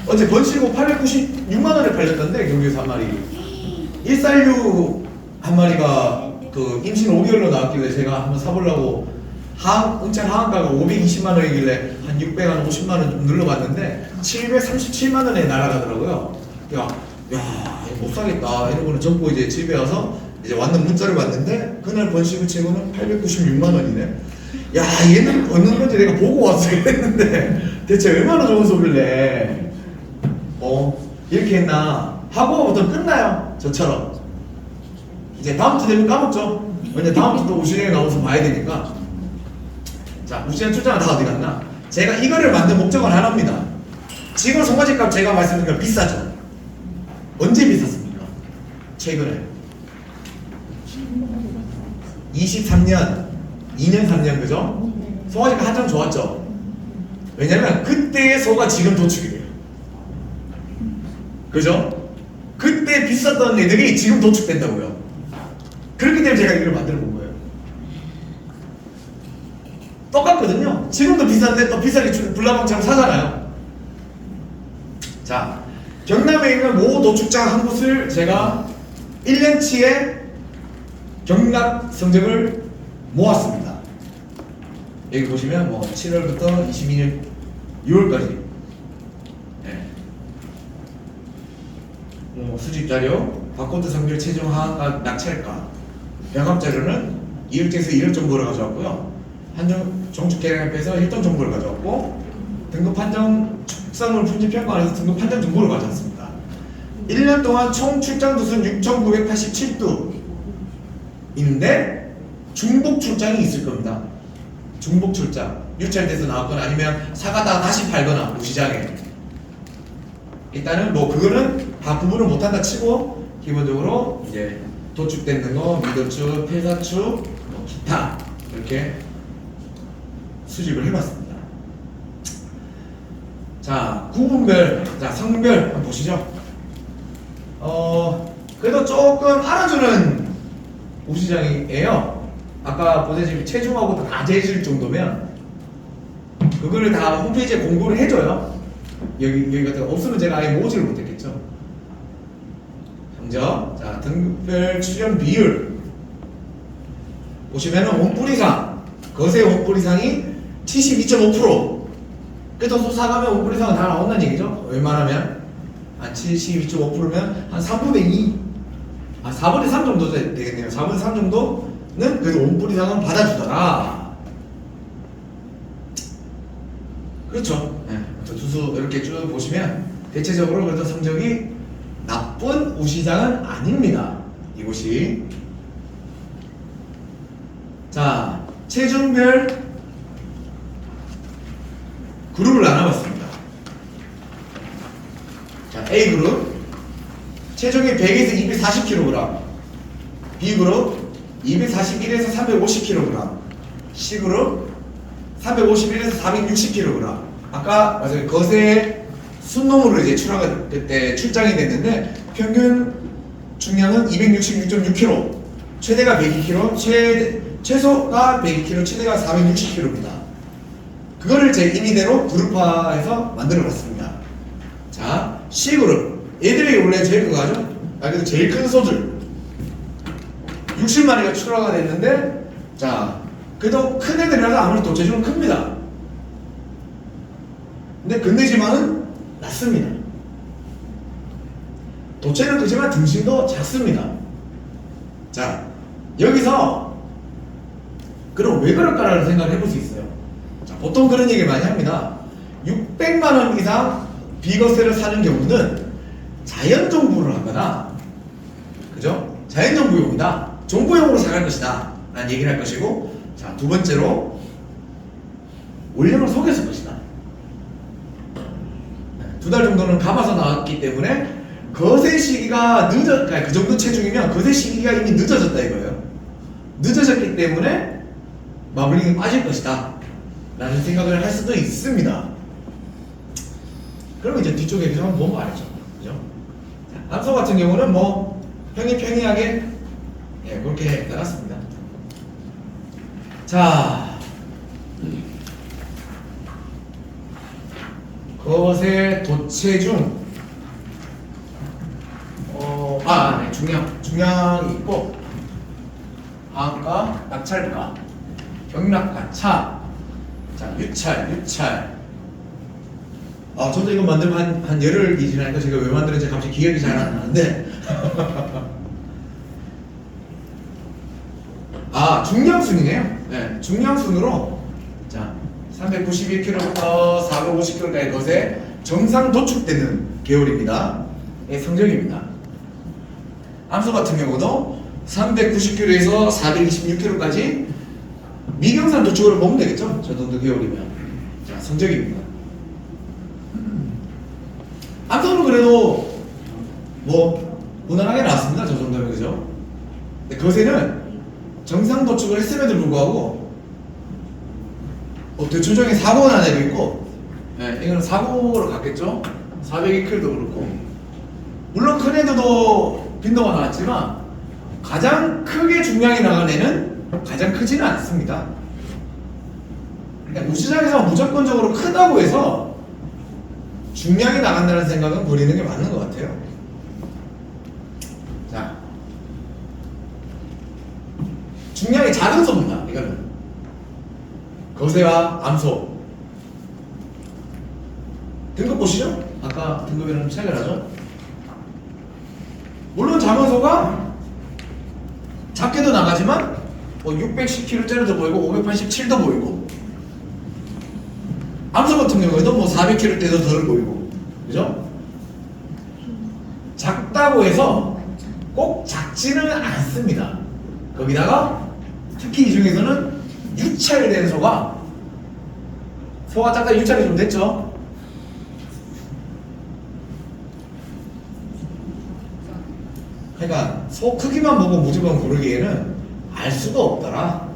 어제 번시고 896만원에 팔렸던데, 경주에서 한 마리. 146 한 마리가 그 임신 5개월로 나왔길래 제가 한번 사보려고 응찰 하한가가 520만원이길래 한 650만원 좀 눌러봤는데 737만원에 날아가더라고요. 야, 이거 못 사겠다 이러고는 접고 이제 집에 와서 이제 왔는 문자를 봤는데 그날 번식을 치고는 896만원이네. 야, 얘는 얻는 건지 내가 보고 왔어야 했는데 대체 얼마나 좋은 소리래. 이렇게 했나 하고 부터 끝나요. 저처럼 이제 다음 주 되면 까먹죠. 왜냐 다음 주도 우시장에 나와서 봐야 되니까. 자, 우시장 출장은 다 어디 갔나? 제가 이거를 만든 목적은 하나입니다. 지금 송아지값 제가 말씀드린 건 비싸죠. 언제 비쌌습니까? 최근에 23년 2년 3년 그죠? 송아지가 한참 좋았죠. 왜냐면 그때의 소가 지금 도축이 돼요. 그죠? 그때 비쌌던 애들이 지금 도축된다고요. 그렇기 때문에 제가 이걸 만들어 본 거예요. 똑같거든요. 지금도 비싼데 또 비싸게 불나방처럼 사잖아요. 자, 경남에 있는 모 도축장 한 곳을 제가 1년치의 경락 성적을 모았습니다. 여기 보시면 뭐 7월부터 22년 6월까지 수집 자료, 바코드 성별 최종 하한가 낙찰가, 병합 자료는 2일째에서 1월 정보를 가져왔고요. 한정 종축 계량협회에서 1톤 정보를 가져왔고, 등급 판정 축산물 품질 평가원에서 등급 판정 정보를 가져왔습니다. 1년 동안 총 출장 두수는 6,987두 있는데 중복 출장이 있을 겁니다. 중복 출장, 유찰돼서 나왔거나 아니면 사가다가 다시 팔거나 우시장에. 일단은 뭐 그거는 다 구분을 못한다 치고 기본적으로 이제 도축되는 거, 미도축, 폐사축, 뭐 기타 이렇게 수집을 해봤습니다. 자, 구분별, 자 성별 한번 보시죠. 그래도 조금 알아주는 우시장이에요. 아까 보다시피 체중하고 다 재질 정도면 그거를 다 홈페이지에 공고를 해줘요. 여기 같은 거 없으면 제가 아예 모으지를 못했겠죠. 성적, 자 등급별 출연 비율 보시면은 원뿔이상, 거세 원뿔이상이 72.5%. 그래도 소 사가면 원뿔이상은 다 나온다는 얘기죠. 웬만하면 한 72.5%면 한 3분의 2, 4분의 3 정도 되겠네요. 4분의 3 정도는 그래도 원뿔이상은 받아주더라. 그렇죠. 네. 두수 이렇게 쭉 보시면 대체적으로 그래도 성적이 나쁜 우시장은 아닙니다. 이곳이. 자, 체중별 그룹을 나눠봤습니다. 자, A그룹 체중이 100에서 240kg, B그룹 241에서 350kg, C그룹 351에서 460kg. 아까 맞아요. 거세 순놈으로 이제 그때 출장이 됐는데 평균 중량은 266.6kg, 최대가 102kg, 최소가 102kg, 최대가 460kg입니다. 그거를 제 임의대로 그룹화해서 만들어봤습니다. 자, C그룹 얘들이 원래 제일 크가죠? 그래도 제일 큰 소들 60마리가 출하가 됐는데, 자 그래도 큰 애들이라서 아무래도 도체중은 큽니다. 근데 근대지만은 낮습니다. 도체는 크지만 등심도 작습니다. 자, 여기서 그럼 왜 그럴까라는 생각을 해볼 수 있어요. 자, 보통 그런 얘기를 많이 합니다. 600만원 이상 비거세를 사는 경우는 자연정부를 하거나, 그죠? 자연정부용이다, 정부용으로 사갈 것이다 라는 얘기를 할 것이고, 자, 두 번째로 원령을 속였을 것이다. 두 달 정도는 감아서 나왔기 때문에 거세 시기가 그러니까 그 정도 체중이면 거세 시기가 이미 늦어졌다 이거예요. 늦어졌기 때문에 마블링이 빠질 것이다 라는 생각을 할 수도 있습니다. 그러면 이제 뒤쪽에 그냥 한번 보면 알죠. 그죠? 남소 같은 경우는 뭐 평이하게 그렇게 나갔습니다. 자, 거세 도체중 네, 중량이 있고 하한가, 낙찰가, 경락가, 차, 자 유찰. 저도 이거 만들고 한 열흘이 지나니까 제가 왜 만드는지 갑자기 기억이 잘 안 나는데 중량순이네요. 네, 중량순으로 자 391kg부터 450kg까지 것에 정상 도축되는 계열입니다. 성적입니다. 암소 같은 경우도 390kg에서 426kg까지 미경산 도축으로 보면 되겠죠? 저 정도 계열이면. 자, 성적입니다. 암소는 그래도 뭐 무난하게 나왔습니다. 저 정도면 그죠? 근데 거세는 정상 도축을 했음에도 불구하고 대충적인 사고가 난 애도 있고, 네, 이거는 사고로 갔겠죠? 402kg도 그렇고, 물론 큰 애들도 빈도가 나왔지만 가장 크게 중량이 나간 애는 가장 크지는 않습니다. 그러니까 우시장에서 무조건적으로 크다고 해서 중량이 나간다는 생각은 버리는 게 맞는 것 같아요. 자, 중량이 작은 소입니다. 이거는 거세와 암소 등급 보시죠? 아까 등급이랑 차이가 나죠? 물론 작은 소가 작게도 나가지만 610kg짜리도 보이고 587도 보이고, 암소 같은 경우에도 400kg대도 덜 보이고, 그죠? 작다고 해서 꼭 작지는 않습니다. 거기다가 특히 이 중에서는 유찰된 소가 작다 유찰이 좀 됐죠? 그러니까 소 크기만 보고 무조건 고르기에는 알 수가 없더라.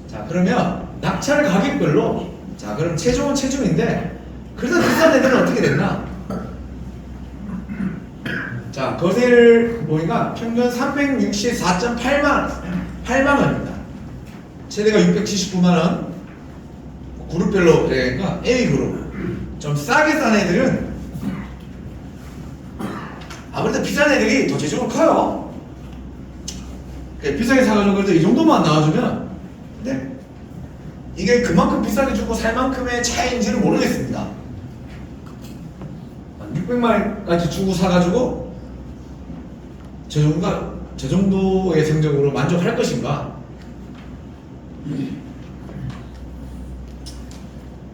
자, 그러면 낙찰 가격별로, 자 그럼 체중은 체중인데 그래도 비싼 애들은 어떻게 됐나? 자, 거세를 보니까 평균 364.8만 원입니다. 최대가 679만원. 그룹별로 그러니까 A 그룹. 좀 싸게 싼 애들은 아무래도 비싼 애들이 더 체중은 커요. 비싸게 사가지고 그래도 이 정도만 나와주면, 네, 이게 그만큼 비싸게 주고 살 만큼의 차이인지는 모르겠습니다. 600만원까지 주고 사가지고 저 정도의 성적으로 만족할 것인가?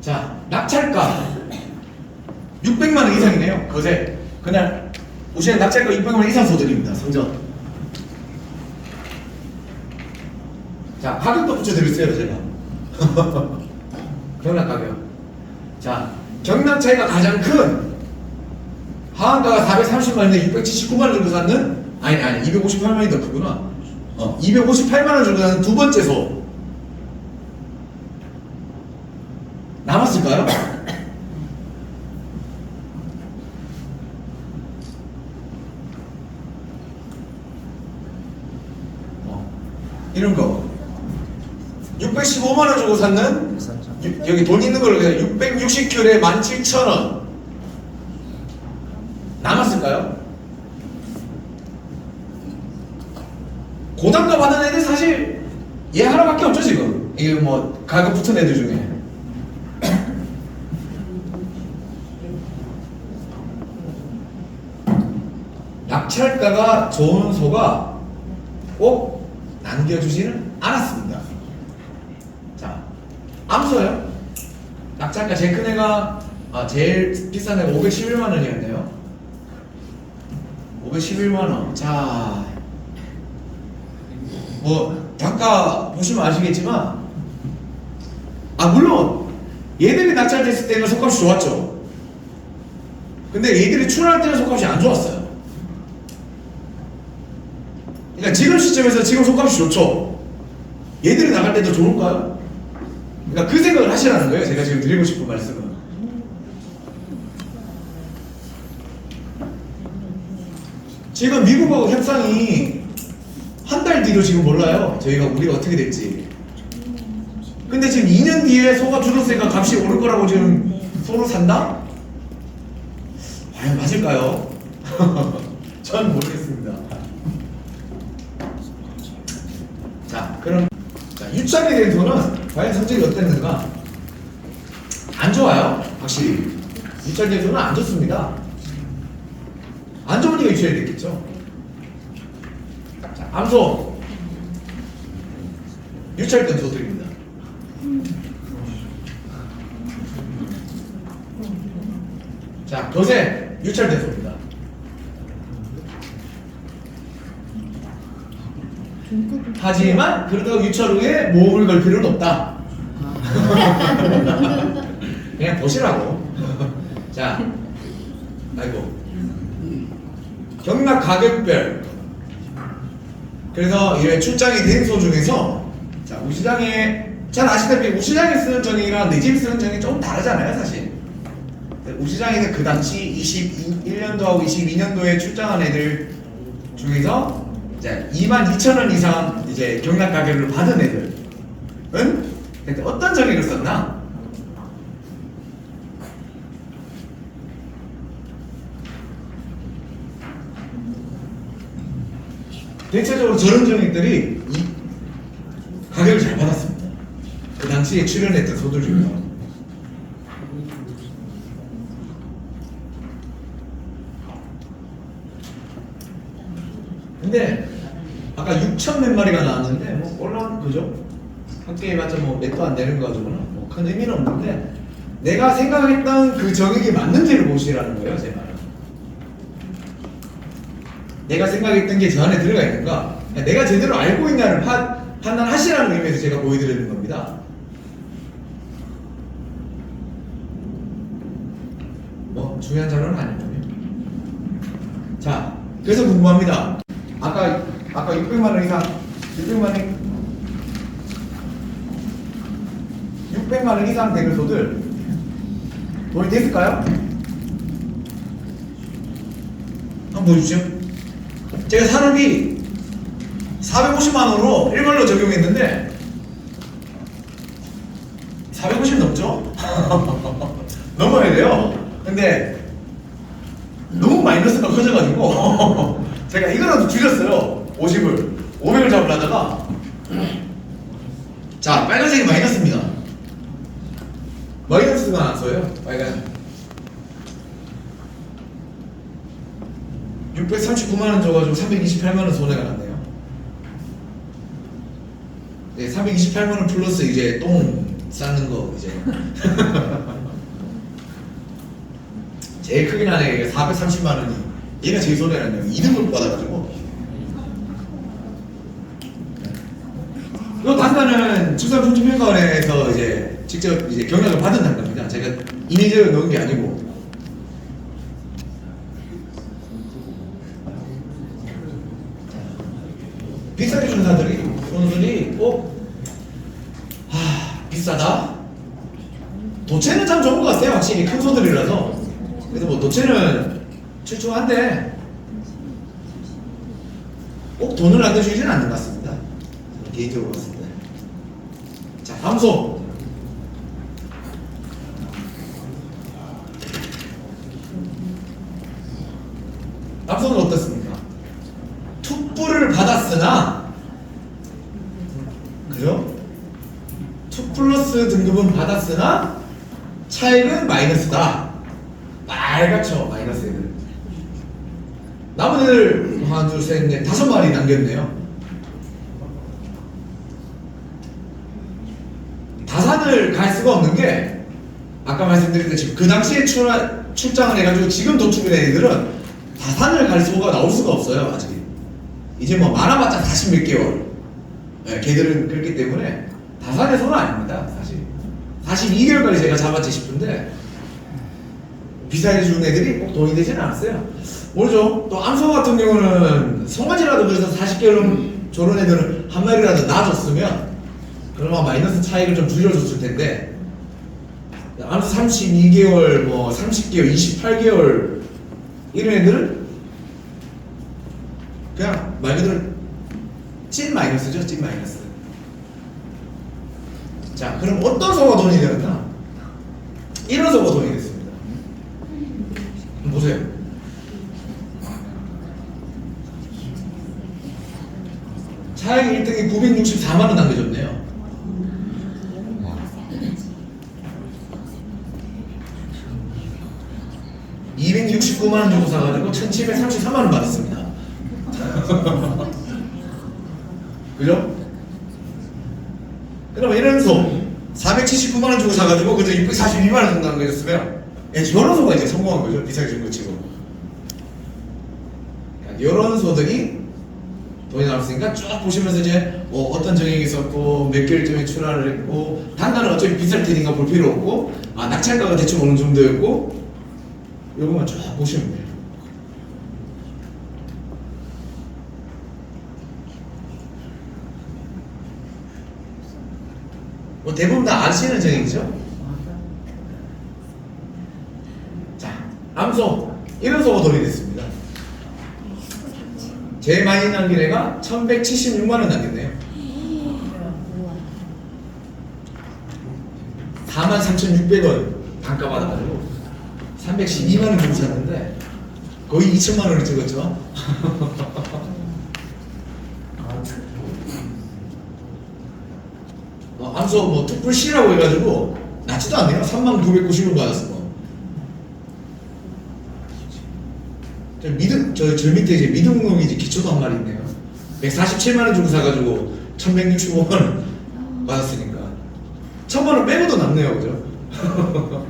자, 낙찰가 600만원 이상이네요. 거세. 그날 오시는 낙찰가 600만원 이상 소들입니다. 성적. 자, 가격도 붙여드렸어요, 제가. 경락 가격. 자, 경락 차이가 가장 큰 하한가가 430만원인데 679만원 주고 샀는, 아니 258만원이 더 크구나. 258만원 주고 샀는 두 번째 소 남았을까요? 이런 거 615만원 주고 샀는, 여기 돈 있는 걸로 그냥 660큐레 17,000원 남았을까요? 고단가 받은 애들 사실 얘 하나밖에 없죠 지금. 이게 뭐 가격 붙은 애들 중에. 낙찰가가 좋은 소가 꼭 남겨주지는 않았습니다. 자, 암소요. 낙찰가 제일 큰 애가 제일 비싼 애가 511만원이었네요 511만원. 자, 뭐 단가 보시면 아시겠지만, 물론 얘들이 낙찰됐을 때는 속값이 좋았죠. 근데 얘들이 출하할 때는 속값이 안 좋았어요. 그러니까 지금 시점에서 지금 속값이 좋죠. 얘들이 나갈 때도 좋을까요? 그러니까 그 생각을 하시라는 거예요. 제가 지금 드리고 싶은 말씀은. 지금 미국하고 협상이 한 달 뒤로 지금 몰라요. 우리가 어떻게 될지. 근데 지금 2년 뒤에 소가 줄었으니까 값이 오를 거라고 지금 소를 산다? 과연 맞을까요? 전 모르겠습니다. 자, 그럼 유착이 된 소는 과연 성적이 어땠는가? 안 좋아요. 확실히 유착된 소는 안 좋습니다. 안 좋으니까 유착이 됐겠죠. 자, 암소 유착된 소들입니다. 자, 거세 유찰된 소입니다. 하지만 그렇다고 유찰 후에 모험을 걸 필요는 없다. 그냥 보시라고. 자, 아이고. 경락 가격별. 그래서 이 출장이 된 소 중에서 자, 우시장에 잘 아시다시피 우시장에 쓰는 정액이랑 내 집에 쓰는 정액이 조금 다르잖아요, 사실. 우시장에는 그 당시 21년도하고 22년도에 출장한 애들 중에서 이제 22,000원 이상 이제 경락 가격을 받은 애들은 그때 어떤 정액을 썼나? 대체적으로 저런 정액들이 이 가격을 잘 받았습니다. 그 당시에 출연했던 소들 중에서. 근데 아까 6천 몇 마리가 나왔는데 뭐 올라온 그죠? 한 게임해봤자 뭐 몇 도 안 되는 거 가지고는 뭐 큰 의미는 없는데 내가 생각했던 그 정액이 맞는지를 보시라는 거예요, 제 말은. 내가 생각했던 게 저 안에 들어가 있는가? 내가 제대로 알고 있나를 판단하시라는 의미에서 제가 보여드리는 겁니다. 뭐 중요한 자료는 아니고요. 자, 그래서 궁금합니다. 아까 600만 원 이상 600만 원 이상 되는 소들 돈이 됐을까요? 한번 보여주시죠. 제가 산업이 450만 원으로 일괄로 적용했는데 450 넘죠? 넘어야 돼요. 근데 너무 마이너스가 커져가지고 제가 이거라도 줄였어요. 50을 500을 잡으려다가 자, 빨간색이 마이너스입니다. 마이너스가 나왔어요. 빨간 639만원 줘가지고 328만원 손해가 났네요. 네, 328만원 플러스 이제 똥 쌓는 거 이제 제일 크게 나네. 430만원이 얘가 제일 손해 났네요. 2등급 받아가지고. 이 단가는 축산품질평가원에서 이제 직접 이제 경락을 받은 단가입니다. 제가 이미지를 넣은 게 아니고. 비싸게 준 사들이 손들이 비싸다. 도체는 참 좋은 것 같아요. 확실히 큰 소들이라서. 그래서 뭐 도체는 출중한데 꼭 돈을 남겨주지는 않는 것 같습니다. 개인적으로 봤을 때. 자, 다음 소. 다음 소는 어떻습니까? 투뿔을 받았으나 그죠? 2 플러스 등급은 받았으나 차액은 마이너스다. 빨갛죠, 마이너스 애들. 남은 애들 하나, 둘, 셋, 넷, 5마리 남겼네요. 다산을 갈 수가 없는 게 아까 말씀드린 것처럼 그 당시에 출장을 해가지고 지금 도축이 된 애들은 다산을 갈 수가 나올 수가 없어요. 아직 이제 뭐 많아봤자 40 몇 개월. 네, 걔들은 그렇기 때문에 다산의 손은 아닙니다. 사실 42개월까지 제가 잡았지 싶은데 비싸게 주는 애들이 꼭 돈이 되지는 않았어요. 모르죠. 또 암소 같은 경우는 송아지라도 그래서 40개월 저런 애들은 한 마리라도 놔줬으면 그러면 마이너스 차익을 좀 줄여줬을 텐데 암소 32개월, 뭐 30개월, 28개월 이런 애들은 그냥 말 그대로 찐 마이너스죠. 찐 마이너스. 자, 그럼 어떤 소가 돈이 되었나? 이런 소가 돈이 됐습니다. 보세요. 차액 1등이 964만원 남겨줬네요. (269만원) 주고 사가지고 1733만원 받았습니다. 그죠? 그럼 이런 소 479만원 주고 사가지고 그저 642만원 정도 남겨줬으면 이런 소가 이제 성공한 거죠. 비싸게 준 거 치고. 이런 소들이 돈이 나왔으니까 쭉 보시면서 이제 뭐 어떤 정액이 있었고 몇 개월 전에 출하를 했고 단가는 어차피 비쌀 테니까 볼 필요 없고 낙찰가가 대충 어느 정도였고 요거만 쭉 보시면 돼요. 뭐 대부분 다 아시는 정액이죠? 자, 암소 이런 소가 돈이 됐습니다. 제일 많이 남긴 애가 1176만원 남겼네요. 43,600원 단가 받아가지고 312만원 주고 샀는데 거의 2천만원을 찍었죠. 암소 뭐 특불 C라고 해가지고 낮지도 않네요. 3990원 받았어. 저 밑에 이제 미등록이 이제 기초도 한 마리 있네요. 147만원 주고 사가지고 1165만원 받았으니까 1000만원 빼고도 남네요. 그죠?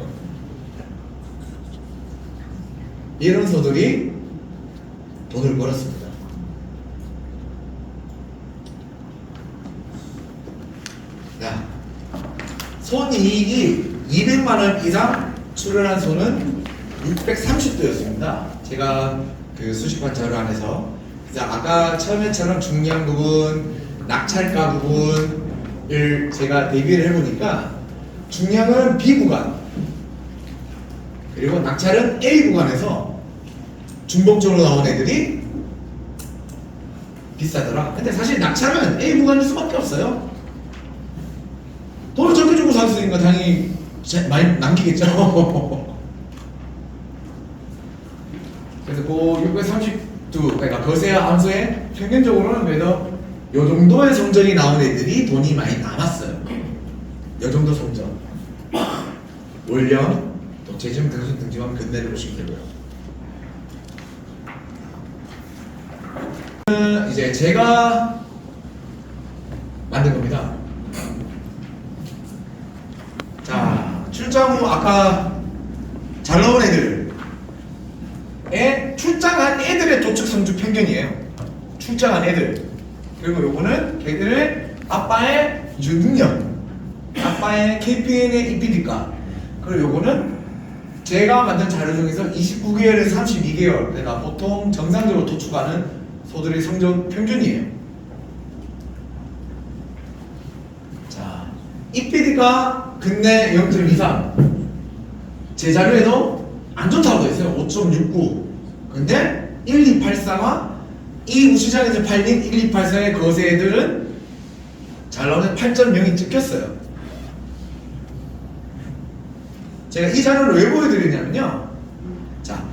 이런 소들이 돈을 벌었습니다. 자, 손이익이 200만원 이상 출연한 소는 630도였습니다. 제가 그 수식판 자료 안에서 아까 처음에처럼 중량 부분, 낙찰가 부분을 제가 대비를 해보니까 중량은 B 구간 그리고 낙찰은 A 구간에서 중복적으로 나온 애들이 비싸더라. 근데 사실 낙찰은 A 구간일 수밖에 없어요. 돈을 적게 주고 샀으니까 당연히 많이 남기겠죠. 그래서 그 632, 그러니까 거세와 암소의 평균적으로는 그래도 요 정도의 성적이 나온 애들이 돈이 많이 남았어요. 요 정도 성적. 월령, 독재점, 등수, 등지만 근대를 보시면 되고요. 이제 제가 만든 겁니다. 자, 출장 후 아까 잘 나온 애들의 출장한 애들의 도축 성적 평균이에요. 출장한 애들. 그리고 요거는 걔들의 아빠의 유능력, 아빠의 KPN의 EPD가. 그리고 요거는 제가 만든 자료 중에서 29개월에서 32개월, 그러니까 보통 정상적으로 도축하는 소들의 성적 평균이에요. 자, EPD가 근내 0.23. 제 자료에도 안 좋다고 했어요. 5.69. 근데 1284가 이 우시장에서 팔린 1284의 거세 애들은 잘 나오는 8.0이 찍혔어요. 제가 이 자료를 왜 보여드리냐면요. 자,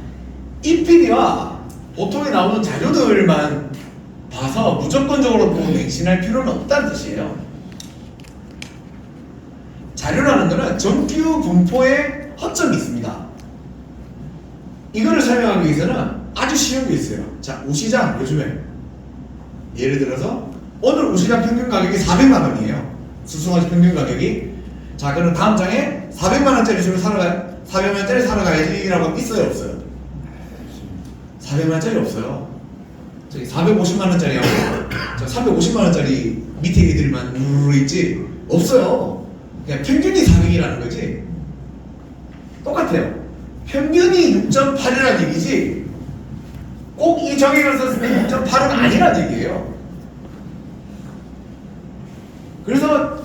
EPD와 보통에 나오는 자료들만 봐서 무조건적으로 보고 맹신할 필요는 없다는 뜻이에요. 자료라는 것은 정규 분포에 허점이 있습니다. 이거를 설명하기 위해서는 아주 쉬운 게 있어요. 자, 우시장 요즘에 예를 들어서 오늘 우시장 평균 가격이 400만원이에요. 수송아지 평균 가격이. 자, 그럼 다음 장에 400만원짜리 주면 사러 가요? 400만원짜리 사러 가야지 라고 있어요, 없어요? 400만원짜리 없어요. 저기 450만원짜리하고 저 350만원짜리 밑에 애들만 우르르 있지 없어요. 그냥 평균이 400이라는 거지. 똑같아요. 평균이 6.8이라는 얘기지 꼭 이 정액을 썼을 때 6.8은 아니라는 얘기예요. 그래서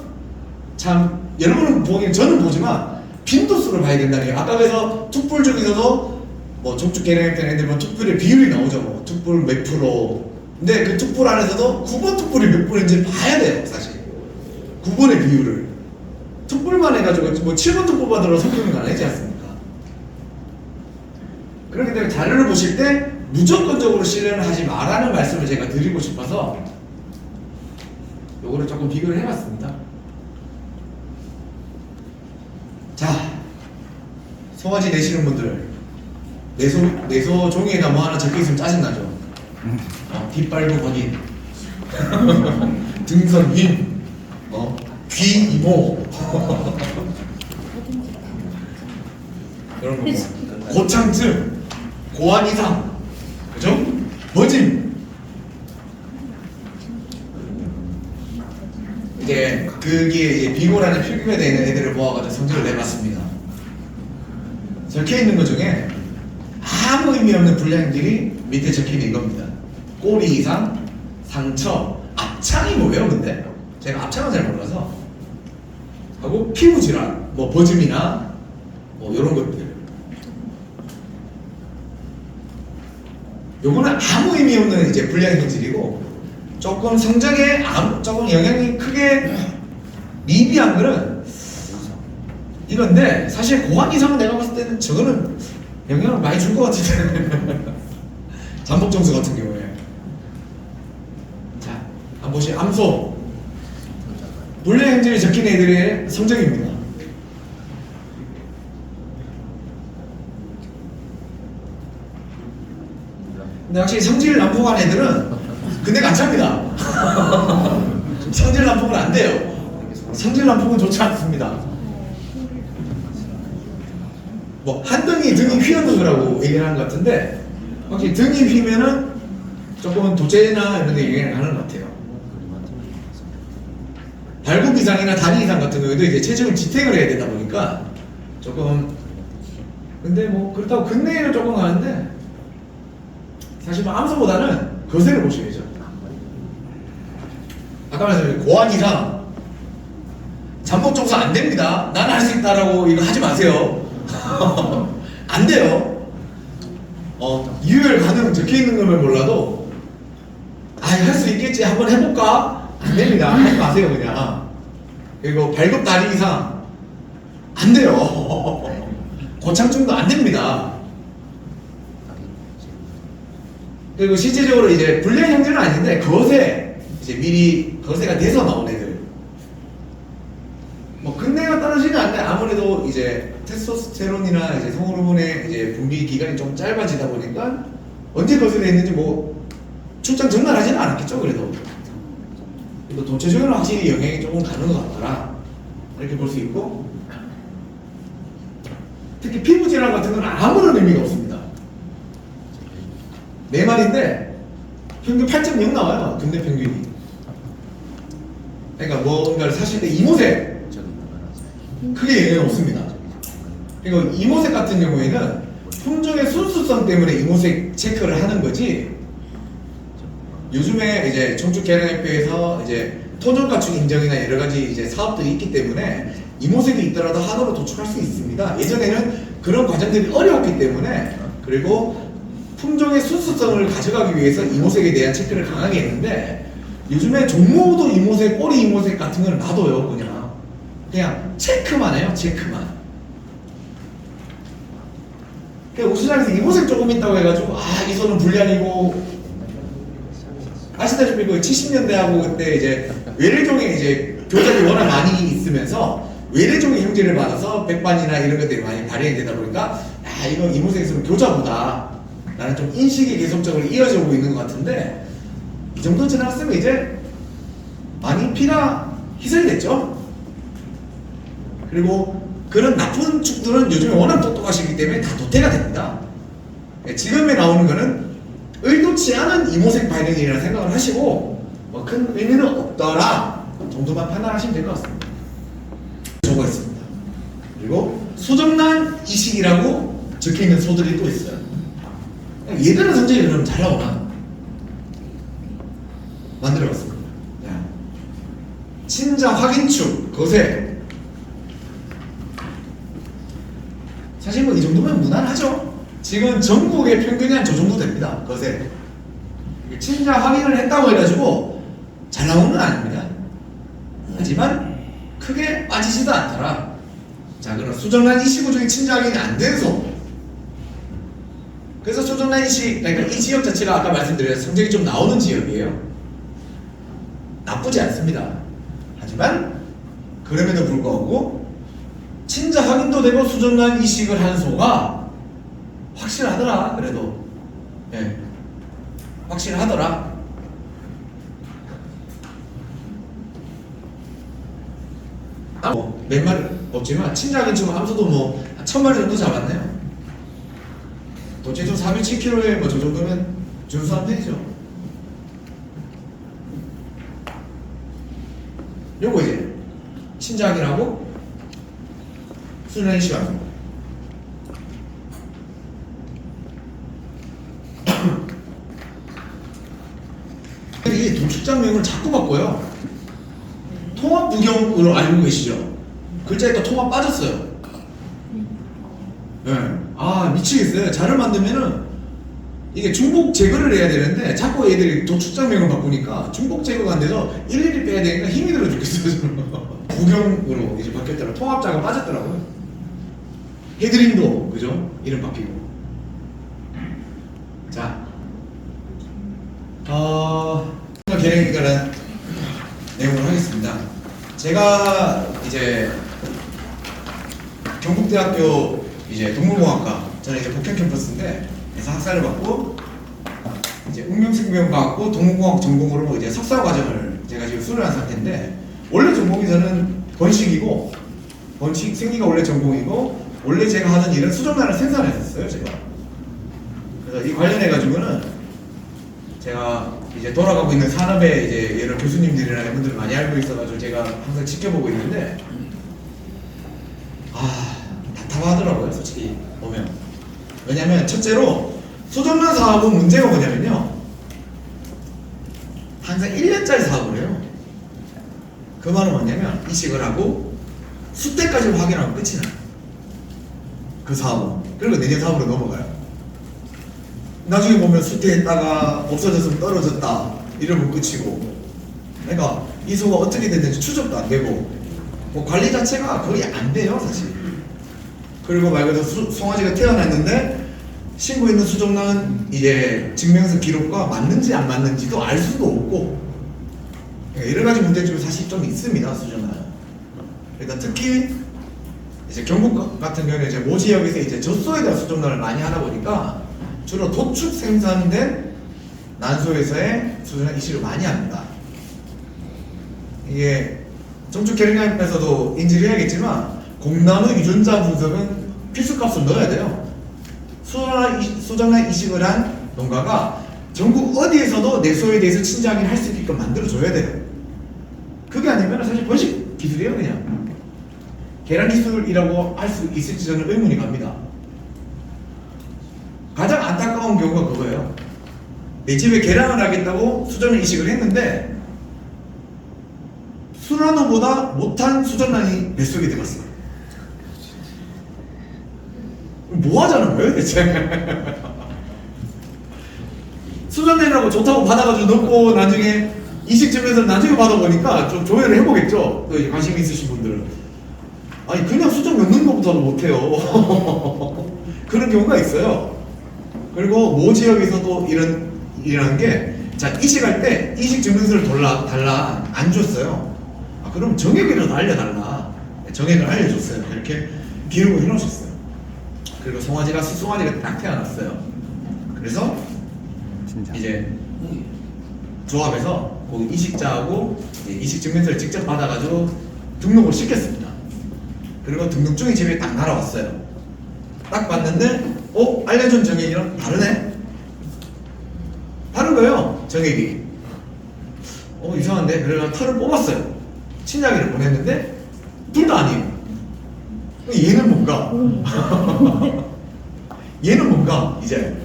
참 여러분은 보기엔 저는 보지만 빈도수를 봐야 된다는 얘기예요. 아까 그래서 툭불 중에서도 뭐 족축 계량했던 애들 뭐 툭불의 비율이 나오죠. 뭐 툭불 몇 프로. 근데 그 툭불 안에서도 9번 툭불이 몇 프로인지 봐야 돼요. 사실 9번의 비율을. 7번 해가지고 뭐 7번도 뽑아들어 성적이 아니지 않습니까? 그렇기 때문에 자료를 보실 때 무조건적으로 실현을 하지 마라는 말씀을 제가 드리고 싶어서 요거를 조금 비교를 해봤습니다. 자, 송아지 내시는 분들 내소 종이에다 뭐 하나 적혀있으면 짜증나죠? 뒷발도 확인 등선 인 귀 이모 이런 거 뭐. 고창증 고환 이상 그죠? 버짐 이제 그게 이제 비고라는 필기가 되는 애들을 모아가지고 성적을 내봤습니다. 적혀있는 것 중에 아무 의미 없는 불량들이 밑에 적혀있는 이겁니다. 꼬리 이상, 상처, 압창이 뭐예요 근데? 제가 압창은 잘 몰라서 하고 피부질환, 뭐 버짐이나 뭐 이런 것들 요거는 아무 의미 없는 이제 불량 형질이고 조금 성적에 조금 영향이 크게 미비한 거는 이건데 사실 고환 이상은 내가 봤을 때는 저거는 영향을 많이 줄 것 같은데 잠복정수 같은 경우에 자 한번 보시 암소 불량 형질이 적힌 애들의 성적입니다. 근데 확실히 성질 난폭한 애들은 근데가 안 찹니다. 성질 난폭은 안 돼요. 성질 난폭은 좋지 않습니다. 뭐 한 등이 휘어는 거라고 얘기를 하는 것 같은데 확실히 등이 휘면은 조금은 도제나 이런 데 영향을 하는 것 같아요. 발굽 이상이나 다리 이상 같은 경우에도 이제 체중을 지탱을 해야 되다 보니까 조금 근데 뭐 그렇다고 근내에는 조금 가는데 사실 뭐 암소보다는 거세를 보셔야죠. 아까 말씀드린 고환 이상 잠복정수 안 됩니다. 난 할 수 있다라고 이거 하지 마세요. 안 돼요. 유혈 가능 적혀 있는 거면 몰라도 할 수 있겠지 한번 해볼까? 안 됩니다. 하지 마세요 그냥. 그리고 발굽 다리 이상 안 돼요. 고창증도 안 됩니다. 그리고 실제적으로 이제 불량 형질은 아닌데 거세 이제 미리 거세가 돼서 나온 애들 뭐 근내가 떨어지는 않는데 아무래도 이제 테스토스테론이나 이제 성호르몬의 이제 분비 기간이 좀 짧아지다 보니까 언제 거세가 있는지 뭐 출장 전날 하지는 않았겠죠. 그래도 도체적으로 확실히 영향이 조금 가는 것 같더라 이렇게 볼 수 있고 특히 피부 질환 같은 건 아무런 의미가 없습니다. 네 마리인데 평균 8.0 나와요. 근대 평균이. 그러니까 뭔가를 사실 때 이모색 크게 영향이 없습니다. 그리고 이모색 같은 경우에는 품종의 순수성 때문에 이모색 체크를 하는 거지. 요즘에 이제 청축계량협회에서 이제 토종가축 인정이나 여러 가지 이제 사업들이 있기 때문에 이모색이 있더라도 한으로 도출할 수 있습니다. 예전에는 그런 과정들이 어려웠기 때문에 그리고 품종의 순수성을 가져가기 위해서 이모색에 대한 체크를 강하게 했는데 요즘에 종모도 이모색, 꼬리 이모색 같은 걸 놔둬요. 그냥 체크만 해요. 체크만. 그러니까 우수장에서 이모색 조금 있다고 해가지고 이 소는 불량이고 아시다시피 그 70년대하고 그때 이제 외래종의 이제 교작이 워낙 많이 있으면서 외래종의 형질을 받아서 백반이나 이런 것들이 많이 발현이 되다 보니까 이거 이모색에서는 교자보다 나는 좀 인식이 계속적으로 이어져 오고 있는 것 같은데 이 정도 지나갔으면 이제 많이 피가 희석이 됐죠. 그리고 그런 나쁜 축들은 요즘에 워낙 똑똑하시기 때문에 다 도태가 됩니다. 지금에 나오는 거는 의도치 않은 이모색 발현이라는 생각을 하시고 뭐 큰 의미는 없더라 정도만 판단하시면 될 것 같습니다. 저거 있습니다. 그리고 소정난 이식이라고 적혀있는 소들이 또 있어요. 얘들은 성적이 그럼 잘 나오나? 만들어봤습니다. 친자 확인축 거세 사실 뭐 이 정도면 무난하죠. 지금 전국의 평균이 한 저 정도 됩니다. 거세 친자 확인을 했다고 해가지고 잘 나오는 건 아닙니다. 하지만 크게 빠지지도 않더라. 자, 그럼 수정란 이시구 중에 친자 확인이 안 된 소. 그래서 수정란 이시, 그러니까 이 지역 자체가 아까 말씀드린 성적이 좀 나오는 지역이에요. 나쁘지 않습니다. 하지만 그럼에도 불구하고 친자 확인도 되고 수정란 이식을 한 소가 확실하더라. 그래도 예, 확실하더라. 몇 마리 없지만 친자 확인 치고 함수도 뭐 1000마리 정도 잡았네요. 도체중 407kg에 뭐 저 정도면 준수한 편이죠. 요거 이제 친자 확인하고 수정란 이식 한 소. 이 도축장명을 자꾸 바꿔요. 통합 부경으로 알고 계시죠? 글자에 또 통합 빠졌어요. 네. 아, 미치겠어요. 자를 만들면은 이게 중복 제거를 해야 되는데 자꾸 얘들이 도축장명을 바꾸니까 중복 제거가 안 돼서 일일이 빼야 되니까 힘이 들어 죽겠어요. 저는. 부경으로 이제 바뀌었더라. 통합자가 빠졌더라고요. 헤드링도 그죠? 이름 바뀌고. 자, 계량에 관한 내용을 하겠습니다. 제가 이제 경북대학교 이제 동물공학과, 저는 이제 복현 캠퍼스인데 그래서 학사를 받고 이제 응명생명과학부 동물공학 전공으로 이제 석사 과정을 제가 지금 수료한 상태인데, 원래 전공이 저는 번식이고, 번식 생리가 원래 전공이고, 원래 제가 하던 일은 수정란을 생산했었어요. 제가 그래서 이 관련해 가지고는 제가 이제 돌아가고 있는 산업에 이제 여러 교수님들이나 이런 분들 많이 알고 있어가지고 제가 항상 지켜보고 있는데, 답답하더라고요, 솔직히 보면. 왜냐면 첫째로 수정란 사업은 문제가 뭐냐면요, 항상 1년짜리 사업을 해요. 그 말은 뭐냐면 이식을 하고 수태까지 확인하고 끝이 나요, 그 사업은. 그리고 내년 사업으로 넘어가요. 나중에 보면 수태했다가 없어졌으면 떨어졌다 이러면 끝이고, 그러니까 이 소가 어떻게 됐는지 추적도 안 되고 뭐 관리 자체가 거의 안 돼요, 사실. 그리고 말 그대로 송아지가 태어났는데 신고있는 수정란은 이제 증명서 기록과 맞는지 안 맞는지도 알 수도 없고, 여러 가지 문제점이 사실 좀 있습니다, 수정란은. 그러니까 특히 이제 경북 같은 경우는 이제 모 지역에서 이제 젖소에 대한 수정란을 많이 하다 보니까 주로 도축 생산된 난소에서의 수정란 이식을 많이 합니다. 이게 정축 계량에서도 인지를 해야겠지만 공나무 유전자 분석은 필수값을 넣어야 돼요. 수정란 이식을 한 농가가 전국 어디에서도 내 소에 대해서 친자 확인을 할 수 있게끔 만들어줘야 돼요. 그게 아니면 사실 번식 기술이에요. 그냥 계량 기술이라고 할 수 있을지 저는 의문이 갑니다. 가장 안타까운 경우가 그거예요. 내 집에 계량을 하겠다고 수정란 이식을 했는데 수란호보다 못한 수정란이 뱃속에 들어갔어요. 뭐 하자는 거예요, 대체? 수정란이라고 좋다고 받아가지고 넣고 나중에 이식점에서 나중에 받아보니까 좀 조회를 해보겠죠, 관심 있으신 분들은. 아니, 그냥 수정 넣는 것부터도 못해요. 그런 경우가 있어요. 그리고 모 지역에서도 이런 게, 자, 이식할 때 이식 증명서를 달라 안 줬어요. 그럼 정액이라도 알려달라. 정액을 알려줬어요. 이렇게 기록을 해놓으셨어요. 그리고 송아지가 딱 태어났어요. 그래서 진짜. 이제 조합에서 그 이식자하고 이식 증명서를 직접 받아가지고 등록을 시켰습니다. 그리고 등록증이 집에 딱 날아왔어요. 딱 봤는데 알려준 정액이랑 다르네? 다른 거예요, 정액이. 이상한데? 그래서 털을 뽑았어요. 친자기를 보냈는데 둘 다 아니에요. 얘는 뭔가 얘는 뭔가 이제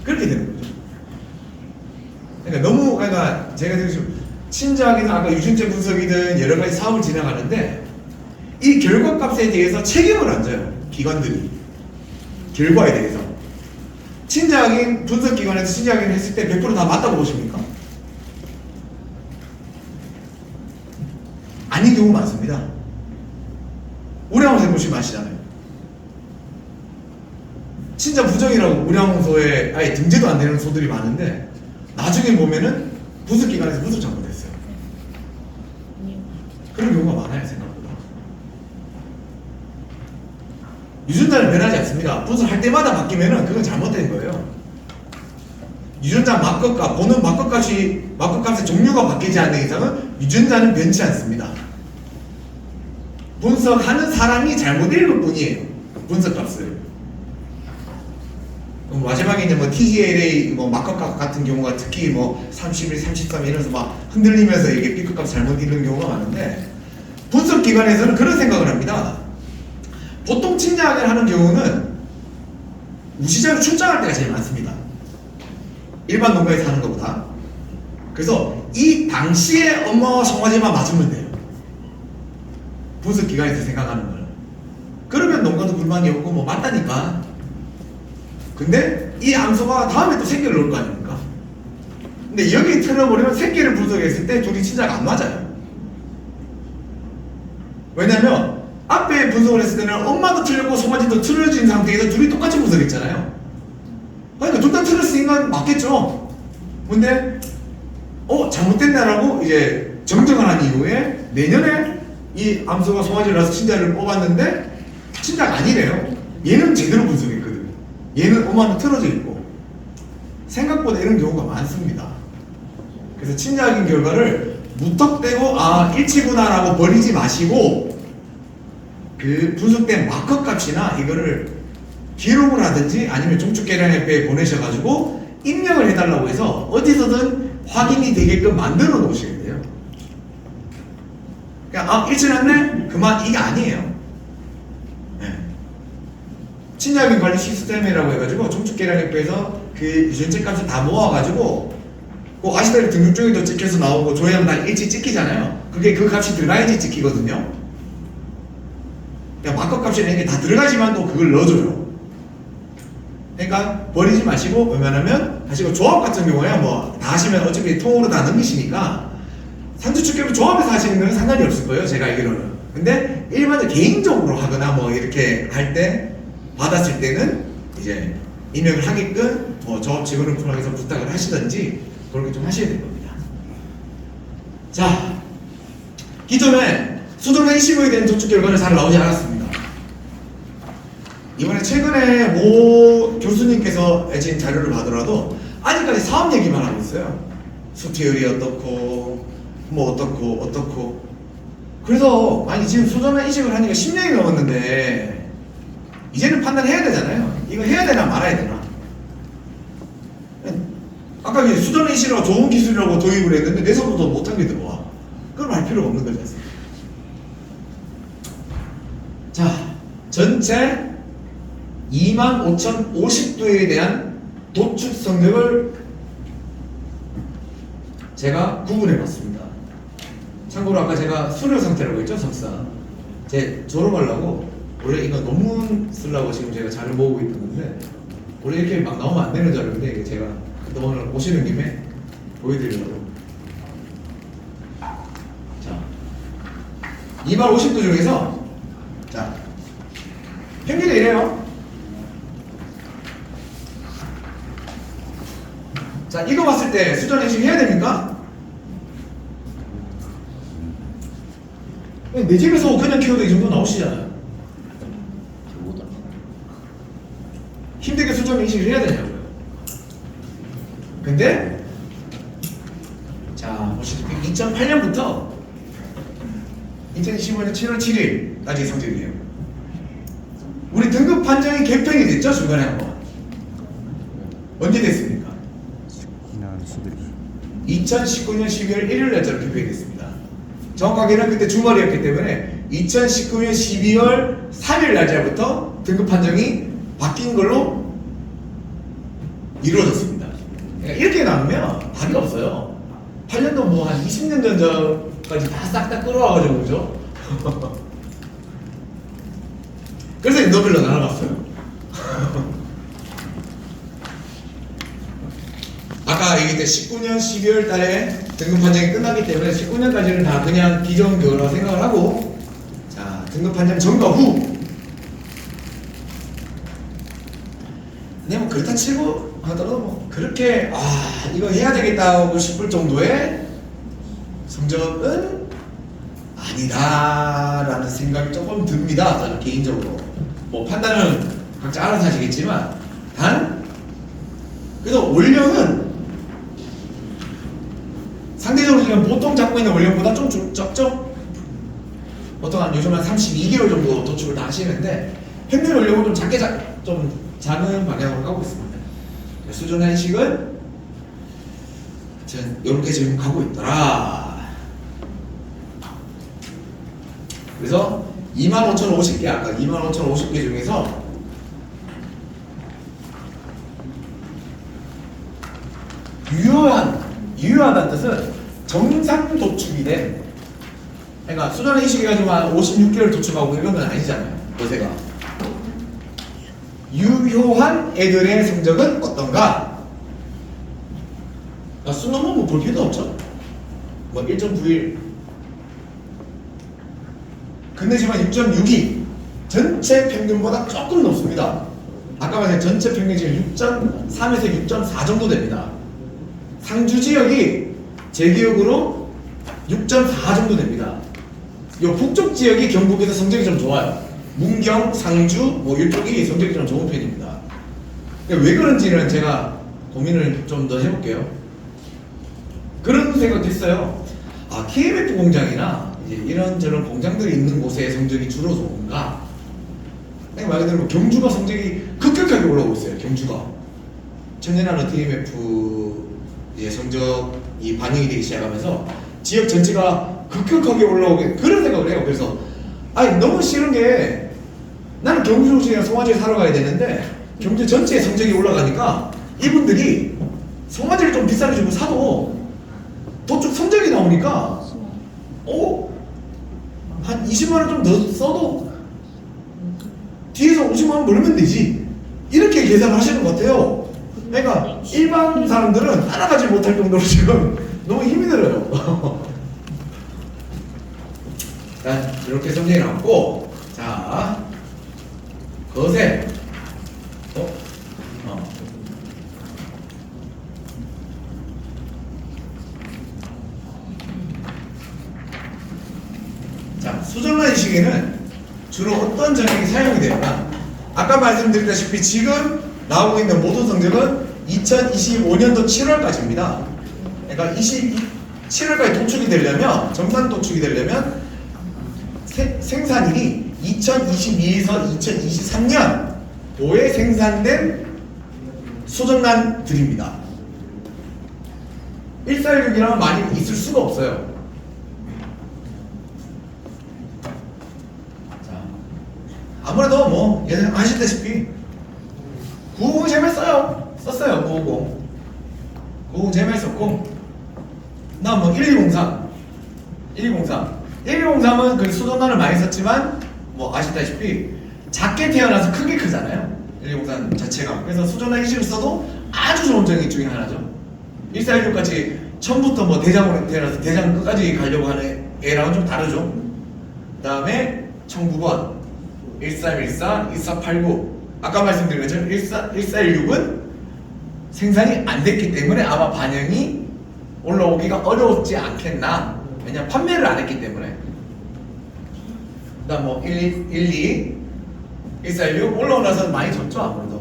그렇게 되는 거죠. 그러니까 너무, 그러니까 제가 지금 친자기는 아까 유전자 분석이든 여러 가지 사업을 진행하는데 이 결과값에 대해서 책임을 안 져요, 기관들이. 결과에 대해서. 친자확인 분석기관에서 친자확인 했을 때 100% 다 맞다고 보십니까? 아닌 경우 많습니다. 우량홍소 보시면 아시잖아요. 진짜 부정이라고 우량홍소에 아예 등재도 안 되는 소들이 많은데 나중에 보면은 부습기관에서 부습 잘못했어요. 그런 경우가 많아요, 생각보다. 유전자는 변하지 않습니다. 부습할 때마다 바뀌면은 그건 잘못된 거예요. 유전자 마커값, 보는 마커값의 종류가 바뀌지 않는 이상은 유전자는 변치 않습니다. 분석하는 사람이 잘못 읽을 뿐이에요. 분석값을. 마지막에 이제 뭐 TGLA 뭐 마커값 같은 경우가 특히 뭐 31, 33 이러면서 막 흔들리면서 이게 피크값 잘못 읽는 경우가 많은데 분석 기관에서는 그런 생각을 합니다. 보통 침략을 하는 경우는 우시장을 출장할 때가 제일 많습니다. 일반 농가에서 하는 것보다. 그래서 이 당시에 엄마와 송아지만 맞으면 돼요. 분석 기관에서 생각하는 걸. 그러면 농가도 불만이 없고 뭐 맞다니까. 근데 이 암소가 다음에 또 새끼를 놓을 거 아닙니까? 근데 여기 틀어버리면 새끼를 분석했을 때 둘이 진작 안 맞아요. 왜냐면 앞에 분석을 했을 때는 엄마도 틀렸고 송아지도 틀어진 상태에서 둘이 똑같이 분석했잖아요. 그러니까 둘 다 틀렸으니까 맞겠죠. 근데 잘못됐다라고 이제 정정을 한 이후에 내년에 이 암소가 송아지를 낳아서 친자를 뽑았는데 친자가 아니래요. 얘는 제대로 분석했거든요. 얘는 엄마는 틀어져 있고. 생각보다 이런 경우가 많습니다. 그래서 친자학인 결과를 무턱대고 일치구나 라고 버리지 마시고 그 분석된 마커 값이나 이거를 기록을 하든지 아니면 종축계량협회에 보내셔가지고 입력을 해달라고 해서 어디서든 확인이 되게끔 만들어 놓으셔야 돼요. 그냥 일치났네? 그만. 이게 아니에요. 네. 친자학인 관리 시스템이라고 해가지고 종축계량협회에서 그 유전체 값을 다 모아가지고 그 아시다시피 등록증에도 찍혀서 나오고 조회하면 다 일치 찍히잖아요. 그게 그 값이 들어가야지 찍히거든요. 그냥 마커 값이나 이게 다 들어가지만 또 그걸 넣어줘요. 그러니까 버리지 마시고 웬만하면 하시고 조합 같은 경우에 뭐 다 하시면 어차피 통으로 다 넘기시니까 상주축협을 조합해서 하시는 건 상관이 없을 거예요. 제가 알기로는. 근데 일반적으로 개인적으로 하거나 뭐 이렇게 할 때 받았을 때는 이제 입력을 하게끔 뭐 조합 직원을 통해서 부탁을 하시든지 그렇게 좀 하셔야 될 겁니다. 자, 기존에 수도나 이시고에 대한 도축 결과는 잘 나오지 않았습니다. 이번에 최근에 모 교수님께서 내신 자료를 봐더라도 아직까지 사업 얘기만 하고 있어요. 수태율이 어떻고 뭐 어떻고 그래서 아니 지금 수도나 이식을 하니까 10년이 넘었는데 이제는 판단해야 되잖아요. 이거 해야 되나 말아야 되나. 아까 수도나 이식이라고 좋은 기술이라고 도입을 했는데 내서부터 못한 게 들어와. 그걸 할 필요가 없는 거지 않습니까? 자, 전체 25,050도에 대한 도축 성적을 제가 구분해 봤습니다. 참고로 아까 제가 수료 상태라고 했죠, 석사. 제 졸업하려고 원래 이거 논문 쓰려고 지금 제가 자료 모으고 있던 건데 원래 이렇게 막 나오면 안 되는 자료인데 이게 제가 오늘 오시는 김에 보여드리려고. 자, 250도 중에서 자 평균이 이래요. 자, 이거 봤을 때 수전 행식 해야 됩니까? 내 집에서 그냥 키워도 이 정도 나오시잖아요. 힘들게 수전 행식을 해야 되냐고요. 근데 자, 보시다시피 2008년부터 2015년 7월 7일까지 성적이에요. 우리 등급 판정이 개편이 됐죠, 중간에 한번. 언제 됐습니까? 2019년 12월 1일 날짜로 개편이 됐습니다. 정확하게는 그때 주말이었기 때문에 2019년 12월 3일 날짜부터 등급 판정이 바뀐 걸로 이루어졌습니다. 그러니까 이렇게 나누면 답이 없어요. 8년도 뭐 한 20년 전까지 다 싹 다 끌어와가지고 그죠? 그래서 인더빌로 날아갔어요. 아까 얘기했던 19년 12월 달에 등급 판정이 끝나기 때문에 19년까지는 다 그냥 기존 그거라고 생각을 하고 자 등급 판정 전과 후. 근데 뭐 그렇다 치고 하더라도 뭐 그렇게 이거 해야 되겠다고 싶을 정도의 성적은 아니다라는 생각이 조금 듭니다. 저는 개인적으로. 뭐 판단은 각자 알아서 하시겠지만 그래서 원령은 상대적으로 지금 보통 잡고 있는 원령보다 좀 적죠? 보통 요즘 한 32개월 정도 도축을 다 하시는데 평균 원령은 좀 좀 작은 방향으로 가고 있습니다. 수준 한식은 이렇게 지금 가고 있더라. 그래서 25,050개, 아까 25,050개 중에서 유효하다는 뜻은 정상 도축이 된, 그러니까 수전 인식 해가지고 한 56개월 도축하고 이런 건 아니잖아요. 요새가 유효한 애들의 성적은 어떤가? 수능은 뭐 볼 필요도 없죠. 뭐 1.91 근데 지만 6.62 전체 평균보다 조금 높습니다. 아까 말한 전체 평균이 지금 6.3에서 6.4 정도 됩니다. 상주 지역이 제 기억으로 6.4 정도 됩니다. 요 북쪽 지역이 경북에서 성적이 좀 좋아요. 문경, 상주 뭐 이쪽이 성적이 좀 좋은 편입니다. 왜 그런지는 제가 고민을 좀 더 해볼게요. 그런 생각도 있어요. KMF 공장이나 이제 이런저런 공장들이 있는 곳에 성적이 주로 좋은가? 말 그대로 뭐 경주가 성적이 급격하게 올라오고 있어요. 경주가 청년하는 TMF 성적이 반영이 되기 시작하면서 지역 전체가 급격하게 올라오게 그런 생각을 해요. 그래서 너무 싫은 게 나는 경주시나 송화지에 사러 가야 되는데 경주 전체의 성적이 올라가니까 이분들이 송화지를 좀 비싸게 주고 사도 도축 성적이 나오니까 한 20만원 좀 더 써도 뒤에서 50만원 벌면 되지, 이렇게 계산을 하시는 것 같아요. 그러니까 일반 사람들은 따라가지 못할 정도로 지금 너무 힘이 들어요. 일단 이렇게 성적이 나왔고, 자 거세 자, 수정란 시기는 주로 어떤 전형이 사용이 되느냐? 아까 말씀드렸다시피 지금 나오고 있는 모든 성적은 2025년도 7월까지입니다. 그러니까 7월까지 도축이 되려면, 정상 도축이 되려면 생산일이 2022에서 2023년 도에 생산된 수정란들입니다. 1416이라면 많이 있을 수가 없어요. 아무래도 뭐 예전에 아시다시피 950 제말 썼어요. 950 제말 썼고, 나 뭐 1203 1203은 그 수정란을 많이 썼지만 뭐 아시다시피 작게 태어나서 크게 크잖아요. 1203 자체가. 그래서 수정란 20을 써도 아주 좋은 전기 중에 하나죠. 1416같이 처음부터 뭐 대장으로 태어나서 대장 끝까지 가려고 하는 애랑은 좀 다르죠. 그 다음에 1900번 1314, 2489 아까 말씀드린 것처럼 1416은 생산이 안 됐기 때문에 아마 반영이 올라오기가 어려웠지 않겠나. 왜냐면 판매를 안 했기 때문에. 그 다음 뭐 12, 1416 올라오고 나서 많이 졌죠. 아무래도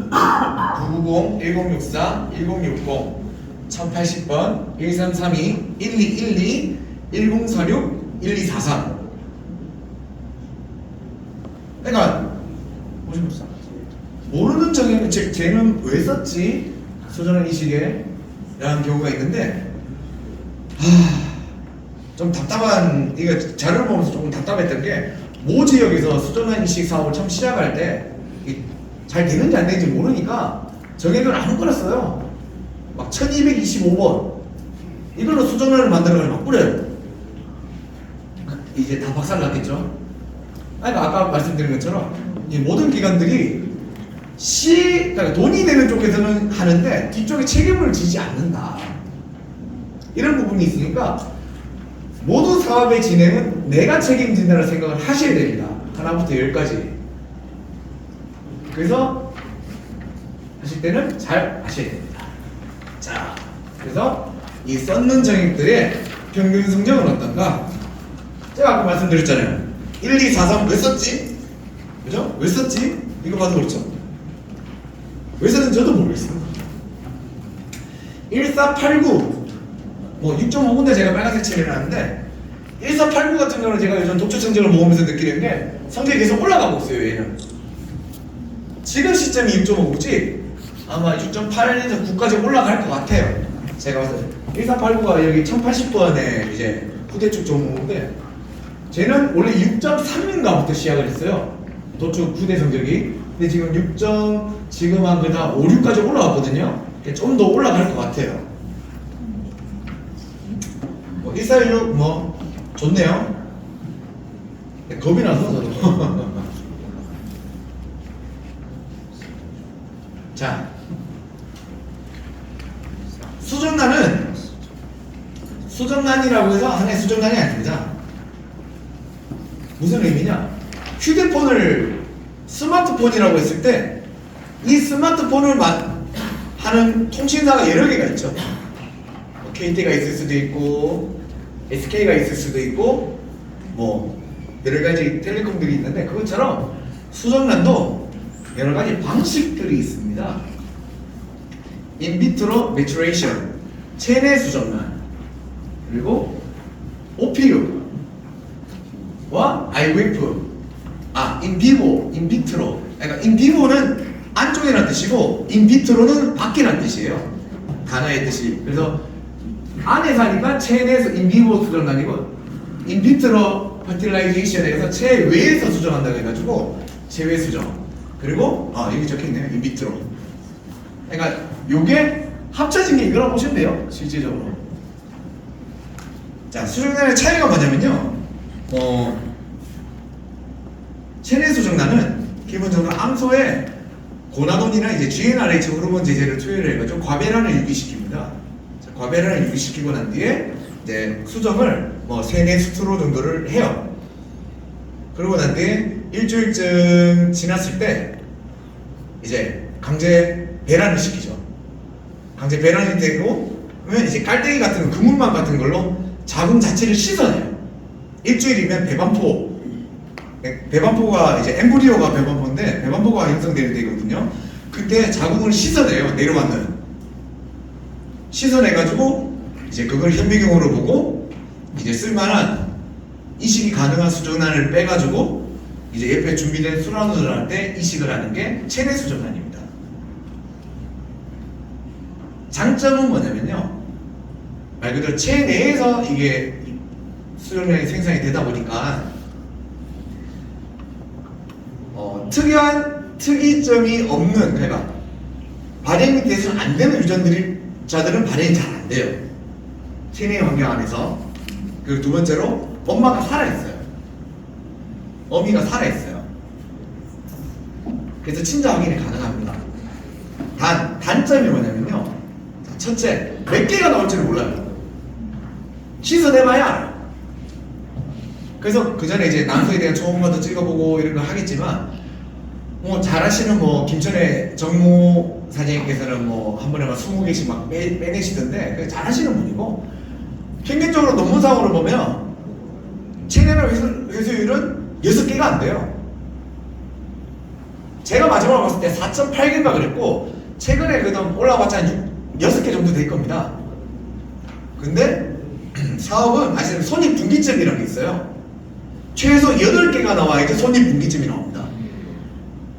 990, 1064, 1060 1080번, 1332, 1212, 1046, 1243. 그러니까 모르는 정의는 쟤는 왜 썼지? 수정란 이 시기에 라는 경우가 있는데 좀 답답한, 이거 자료를 보면서 조금 답답했던 게 모 지역에서 수정란 이식 사업을 처음 시작할 때 잘 되는지 안 되는지 모르니까 정액을 아무거나 써요. 막 1225번 이걸로 수정란을 만들어가지고 막 뿌려요. 이제 다 박살 났겠죠. 아까 말씀드린 것처럼 이 모든 기관들이 그러니까 돈이 되는 쪽에서는 하는데 뒤쪽에 책임을 지지 않는다, 이런 부분이 있으니까 모든 사업의 진행은 내가 책임진다는 생각을 하셔야 됩니다. 하나부터 열까지. 그래서 하실 때는 잘 아셔야 됩니다. 자, 그래서 이 썼는 정액들의 평균 성적은 어떤가? 제가 아까 말씀드렸잖아요. 1, 2, 4, 3 왜 썼지? 그죠? 왜 썼지? 이거 봐도 그렇죠? 왜 썼는지 저도 모르겠어요. 1, 4, 8, 9 뭐 6.5군데 제가 빨간색 칠을 해놨는데 1, 4, 8, 9 같은 경우는 제가 요즘 독초 성적을 모으면서 느끼는 게 성적이 계속 올라가고 있어요. 얘는 지금 시점이 6.5지 아마 6.8에서 9까지 올라갈 것 같아요. 제가 봤을 때 1, 4, 8, 9가 여기 1080번에 이제 후대축 종목인데 쟤는 원래 6.3인가부터 시작을 했어요. 도축 후대 성적이. 근데 지금 6. 지금 한 그다 5, 6까지 올라왔거든요. 좀 더 올라갈 것 같아요. 뭐 1416 뭐 좋네요. 겁이 나서 저도. 자, 수정란이라고 해서 하나의 수정란이 아닙니다. 무슨 의미냐? 휴대폰을 스마트폰이라고 했을 때 이 스마트폰을 하는 통신사가 여러 개가 있죠. 뭐 KT가 있을 수도 있고 SK가 있을 수도 있고 뭐 여러 가지 텔레콤들이 있는데 그것처럼 수정란도 여러 가지 방식들이 있습니다. 인비트로 매추레이션, 체내 수정란, 그리고 OPU와 IVF, 인비보, 인비트로. 그러니까 인비보는 안쪽이라는 뜻이고 인비트로는 밖이라는 뜻이에요. 단어의 뜻이. 그래서 안에서 하니까 체내에서 인비보 수정란이고 인비트로 퍼틸라이제이션에서 체외에서 수정한다고 해가지고 체외 수정. 그리고 여기 적혀있네요. 인비트로. 그러니까 요게 합쳐진 게 이거라고 보시면 돼요. 실질적으로. 자, 수정란의 차이가 뭐냐면요. 체내 수정란은 기본적으로 암소에 고나돈이나 이제 GnRH 호르몬 제제를 투여를 해가지고 과배란을 유기시킵니다. 자, 과배란을 유기시키고 난 뒤에 이제 수정을 뭐 3-4스트로 정도를 해요. 그러고 난 뒤에 일주일쯤 지났을 때 이제 강제 배란을 시키죠. 강제 배란이 되고 그러면 이제 깔때기 같은 그물망 같은 걸로 자궁 자체를 씻어내요. 일주일이면 배반포가 이제 엠브리오가 배반포인데 배반포가 형성되는 데거든요. 그때 자궁을 씻어내요. 내려왔는 씻어내가지고 이제 그걸 현미경으로 보고 이제 쓸만한 이식이 가능한 수정란을 빼가지고 이제 옆에 준비된 순환을 할 때 이식을 하는 게 체내 수정란입니다. 장점은 뭐냐면요. 말 그대로 체내에서 이게 수정란이 생산이 되다 보니까 특이한 특이점이 없는, 그러니까 발현이 돼서는 안 되는 유전자들은 발현이 잘 안 돼요. 체내 환경 안에서. 그리고 두 번째로 엄마가 살아있어요. 어미가 살아있어요. 그래서 친자 확인이 가능합니다. 단점이 뭐냐면요. 첫째, 몇 개가 나올지를 몰라요. 씻어내봐야 알아요. 그래서 그 전에 이제 난소에 대한 초음파도 찍어보고 이런 거 하겠지만, 뭐 잘하시는 뭐 김천의 정모 사장님께서는 뭐 한 번에 막 20개씩 막 빼내시던데 잘하시는 분이고, 평균적으로 논문상으로 보면 체내랑 회수율은 6개가 안 돼요. 제가 마지막으로 봤을 때 4.8개인가 그랬고 최근에 그다음 올라왔자 6개 정도 될 겁니다. 근데 사업은 아시는 손익분기점이라는 게 있어요. 최소 8개가 나와야지 손익분기점이 나옵니다.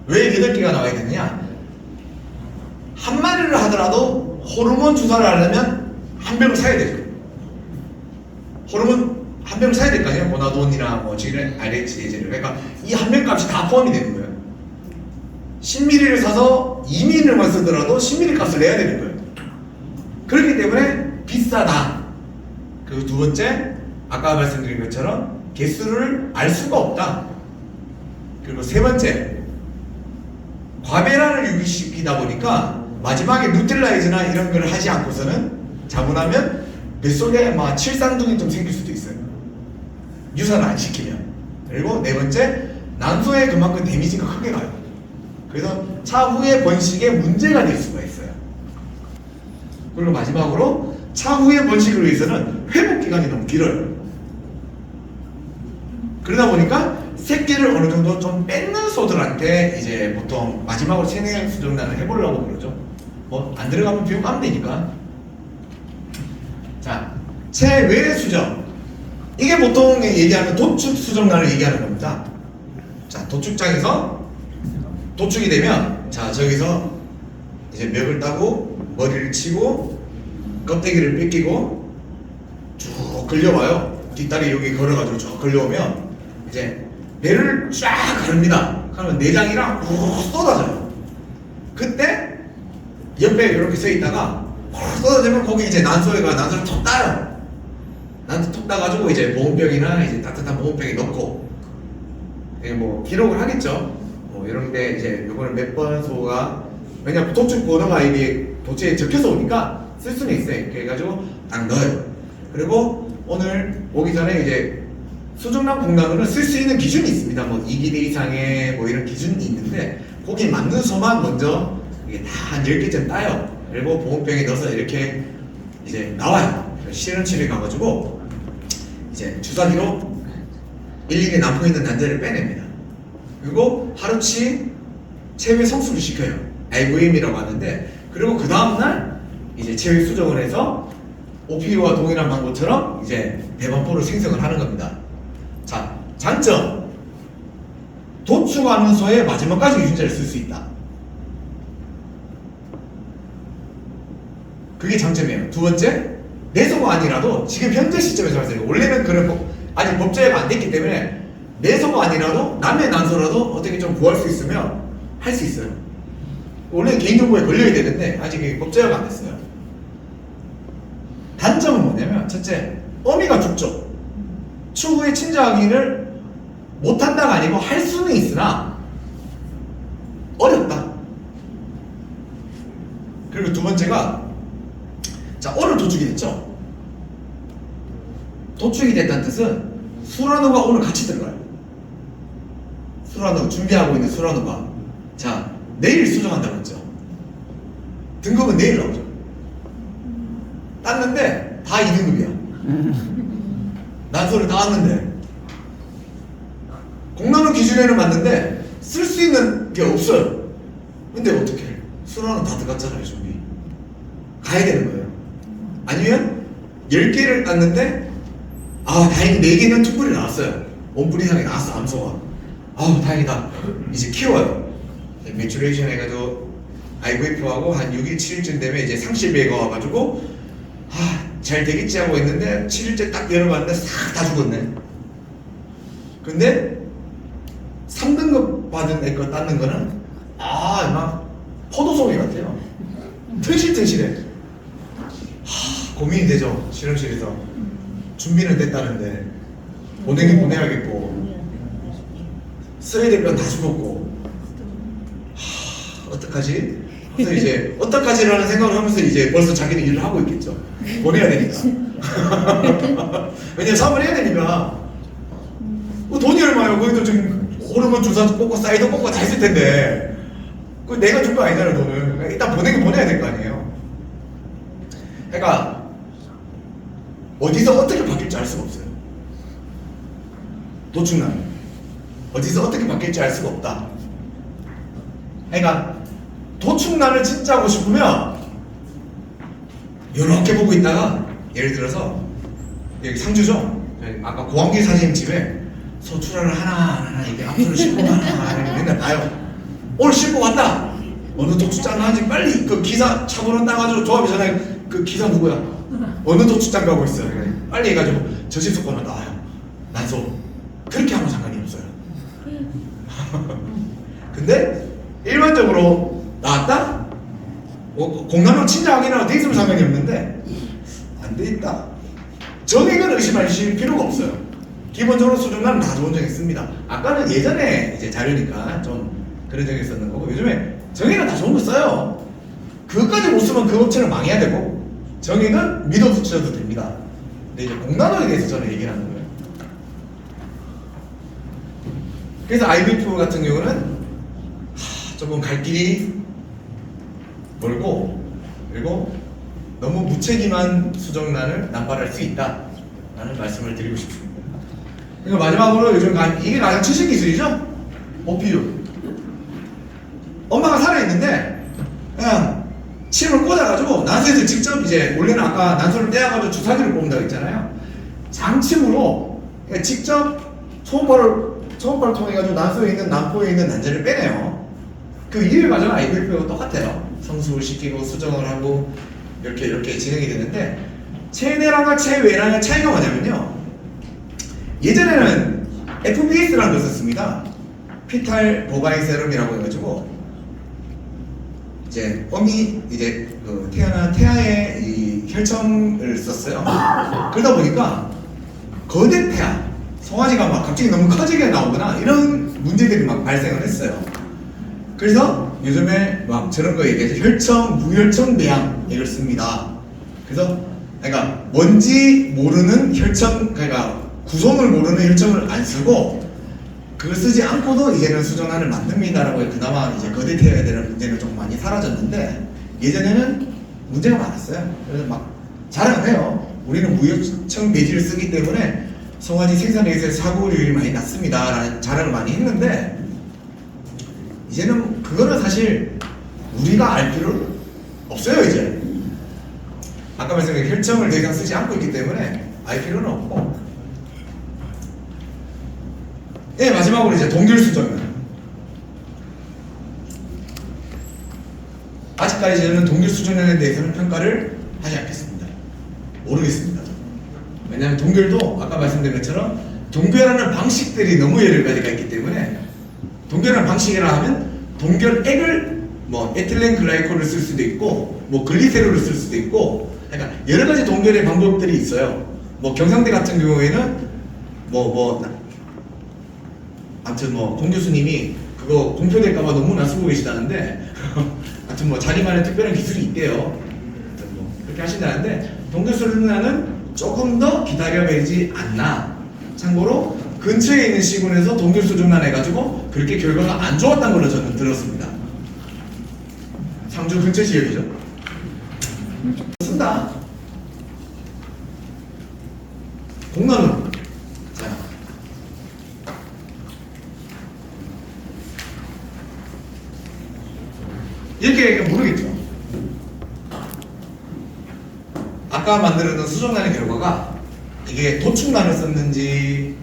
왜 8개가 나와야 되느냐? 한 마리를 하더라도 호르몬 주사를 하려면 한 병을 사야 되죠. 호르몬 한 병을 사야 될 거 아니에요? 고나돈이나 뭐 GnRH 제제를. 그러니까 이 한 병 값이 다 포함이 되는 거예요. 10ml를 사서 2ml만 쓰더라도 10ml 값을 내야 되는 거예요. 그렇기 때문에 비싸다. 그리고 두 번째, 아까 말씀드린 것처럼 개수를 알 수가 없다. 그리고 세 번째, 과배란을 유기시키다 보니까 마지막에 누텔라이즈나 이런 걸 하지 않고서는 자고 나면 뱃속에 막 칠상둥이 좀 생길 수도 있어요. 유산을 안 시키면. 그리고 네 번째, 난소에 그만큼 데미지가 크게 가요. 그래서 차후의 번식에 문제가 될 수가 있어요. 그리고 마지막으로 차후의 번식을 위해서는 회복 기간이 너무 길어요. 그러다 보니까 새끼를 어느 정도 좀 뺏는 소들한테 이제 보통 마지막으로 체내 수정란을 해보려고 그러죠. 뭐 안 들어가면 비용하면 되니까. 자, 체외 수정. 이게 보통 얘기하는 도축 수정란을 얘기하는 겁니다. 자, 도축장에서 도축이 되면, 자, 저기서 이제 멱을 따고 머리를 치고 껍데기를 뺏기고 쭉 걸려와요. 뒷다리 여기 걸어가지고 쭉 걸려오면 이제 배를 쫙 가릅니다. 그러면 내장이랑 훅 쏟아져요. 그때 옆에 이렇게 서 있다가 훅 쏟아지면 거기 이제 난소를 톡 따요. 난소 톡 따가지고 이제 보온병이나 이제 따뜻한 보온병에 넣고 뭐 기록을 하겠죠. 뭐 이런데 이제 요거는 몇 번 소가 왜냐면 도축 번호가 이게 도체에 적혀서 오니까 쓸 수는 있어요. 그래가지고 딱 넣어요. 그리고 오늘 오기 전에 이제 수정란 복란으로는 쓸 수 있는 기준이 있습니다. 뭐 2기대 이상의 뭐 이런 기준이 있는데 거기 맞는 소만 먼저 이게 다 한 10개쯤 따요. 그리고 보온병에 넣어서 이렇게 이제 나와요. 실험실에 가가지고 이제 주사기로 일일이 남고 있는 난자를 빼냅니다. 그리고 하루치 체외 성수를 시켜요. IVM이라고 하는데, 그리고 그 다음날 이제 체외 수정을 해서 OPU와 동일한 방법처럼 이제 대반포를 생성을 하는 겁니다. 자, 장점. 도축하는 소의 마지막까지 유전자를 쓸 수 있다. 그게 장점이에요. 두 번째, 내소가 아니라도 지금 현재 시점에서 봤을 때 원래는 그런 아직 법제화가 안 됐기 때문에 내소가 아니라도 남의 난소라도 어떻게 좀 구할 수 있으면 할 수 있어요. 원래 개인정보에 걸려야 되는데 아직 법제화가 안 됐어요. 단점은 뭐냐면 첫째, 어미가 죽죠. 추후에 친자확인을 못한다가 아니고 할 수는 있으나 어렵다. 그리고 두 번째가, 자, 오늘 도축이 됐죠. 도축이 됐다는 뜻은 수란후가 오늘 같이 들어가요. 수란후, 준비하고 있는 수란후가, 자, 내일 수정한다고 했죠. 등급은 내일 나오죠. 땄는데 다 2등급이야. 난소를 다 왔는데 공란후 기준에는 맞는데 쓸 수 있는 게 없어요. 근데 어떻게? 수란후 다 들어갔잖아요. 준비 가야 되는 거예요. 아니면 10개를 땄는데 다행히 4개는 투뿔이 나왔어요. 원뿔 이상이 나왔어. 암소가. 다행이다. 이제 키워요. 매추레이션 해가지고 IVF하고 한 6일 7일쯤 되면 이제 상실배가 와가지고 잘 되겠지 하고 있는데 7일째 딱 열어봤는데 싹 다 죽었네. 근데 3등급 받은 애 거 땄는 거는 막 포도송이 같아요. 튼실튼실해. 고민이 되죠. 실험실에서 준비는 됐다는데 보내긴 보내야겠고 써야 될 건 다 죽었고 어떡하지? 그래서 이제 어떡하지라는 생각을 하면서 이제 벌써 자기는 일을 하고 있겠죠. 보내야 되니까. 왜냐면 사업을 해야 되니까. 돈이 얼마예요? 거기도 지금 호르몬 주사 뽑고 사이드 뽑고 다 했을 텐데 그 내가 준 거 아니잖아요. 돈을 일단 보내긴 보내야 될 거 아니에요. 그러니까 어디서 어떻게 바뀔지 알 수가 없어요. 도축란 어디서 어떻게 바뀔지 알 수가 없다. 그러니까 도축란을 진짜 하고 싶으면 이렇게 보고 있다가 예를 들어서 여기 상주죠. 아까 고항길 사장님 집에 소출하를 하나하나 이게 앞으로 싣고 가나 맨날 봐요. 오늘 싣고 왔다. 어느 도축장 가는지 빨리 그 기사 차번호 따가지고 조합이 전화해. 그 기사 누구야? 어느 도축장 가고 있어요. 빨리 해가지고 저식소권을 나와요. 난소. 그렇게 하면 상관이 없어요. 근데 일반적으로 나왔다? 공간으로 친자 확인하고 돼 있으면 상관이 없는데 안 돼 있다. 정액은 의심하실 필요가 없어요. 기본적으로 수정란은 다 좋은 정액 씁니다. 아까는 예전에 이제 자료니까 좀 그런 정액 썼는 거고 요즘에 정액은 다 좋은 거 써요. 그것까지 못 쓰면 그 업체는 망해야 되고 정액은 믿어주셔도 됩니다. 근데 이제 공난원에 대해서 저는 얘기를 하는 거예요. 그래서 IVF 같은 경우는 조금 갈 길이 멀고, 그리고 너무 무책임한 수정란을 남발할 수 있다 라는 말씀을 드리고 싶습니다. 그리고 마지막으로 요즘 이게 가장 최신 기술이죠? OPU. 엄마가 살아있는데 그냥 침을 꽂아가지고 난소에서 직접 이제 원래는 아까 난소를 떼어가지고 주사기를 뽑는다고 했잖아요. 장침으로 직접 초음파를 통해가지고 난소에 있는 난포에 있는 난자를 빼내요. 그 이해 과정은 IVF하고 똑같아요. 성수를 시키고 수정을 하고 이렇게 진행이 되는데, 체내랑과 체외랑의 차이가 뭐냐면요, 예전에는 FBS라는 걸 썼습니다. 피탈 보바인 세럼이라고 해가지고 이제 어미 이제 그 태어난 태아의 이 혈청을 썼어요. 그러다 보니까 거대 태아, 송아지가 막 갑자기 너무 커지게 나오거나 이런 문제들이 막 발생을 했어요. 그래서 요즘에 막 저런 거 얘기해서 혈청, 무혈청 배양액을 씁니다. 그래서 그러니까 뭔지 모르는 혈청, 그러니까 구성을 모르는 혈청을 안 쓰고 그걸 쓰지 않고도 이제는 수정란을 만듭니다라고 그나마 이제 거대 태아에 대한 문제는 좀 많이 사라졌는데, 예전에는 문제가 많았어요. 그래서 막 자랑을 해요. 우리는 무혈청 배지를 쓰기 때문에 송아지 생산에서 사고율이 많이 낮습니다 라는 자랑을 많이 했는데, 이제는 그거는 사실 우리가 알 필요는 없어요. 이제 아까 말씀드린 혈청을 더 이상 쓰지 않고 있기 때문에 알 필요는 없고, 네, 마지막으로 이제 동결수정은, 아직까지 저는 동결수정에 대해서는 평가를 하지 않겠습니다. 모르겠습니다. 왜냐하면 동결도 아까 말씀드린 것처럼 동결하는 방식들이 너무 여러 가지가 있기 때문에, 동결하는 방식이라 하면 동결액을 뭐 에틸렌 글라이콜을 쓸 수도 있고 뭐 글리세롤을 쓸 수도 있고, 그러니까 여러 가지 동결의 방법들이 있어요. 뭐 경상대 같은 경우에는 아무튼 뭐 공 교수님이 그거 공표될까봐 너무나 쓰고 계시다는데 아무튼 뭐 자기만의 특별한 기술이 있대요. 아무튼 뭐 그렇게 하신다는데, 동결수준란은 조금 더 기다려야 되지 않나. 참고로 근처에 있는 시군에서 동결수준란 해가지고 그렇게 결과가 안 좋았던 걸로 저는 들었습니다. 상주 근처 지역이죠. 쓴다. 공론은 자, 이렇게 모르겠죠. 아까 만들어둔 수정란의 결과가 이게 도축란을 썼는지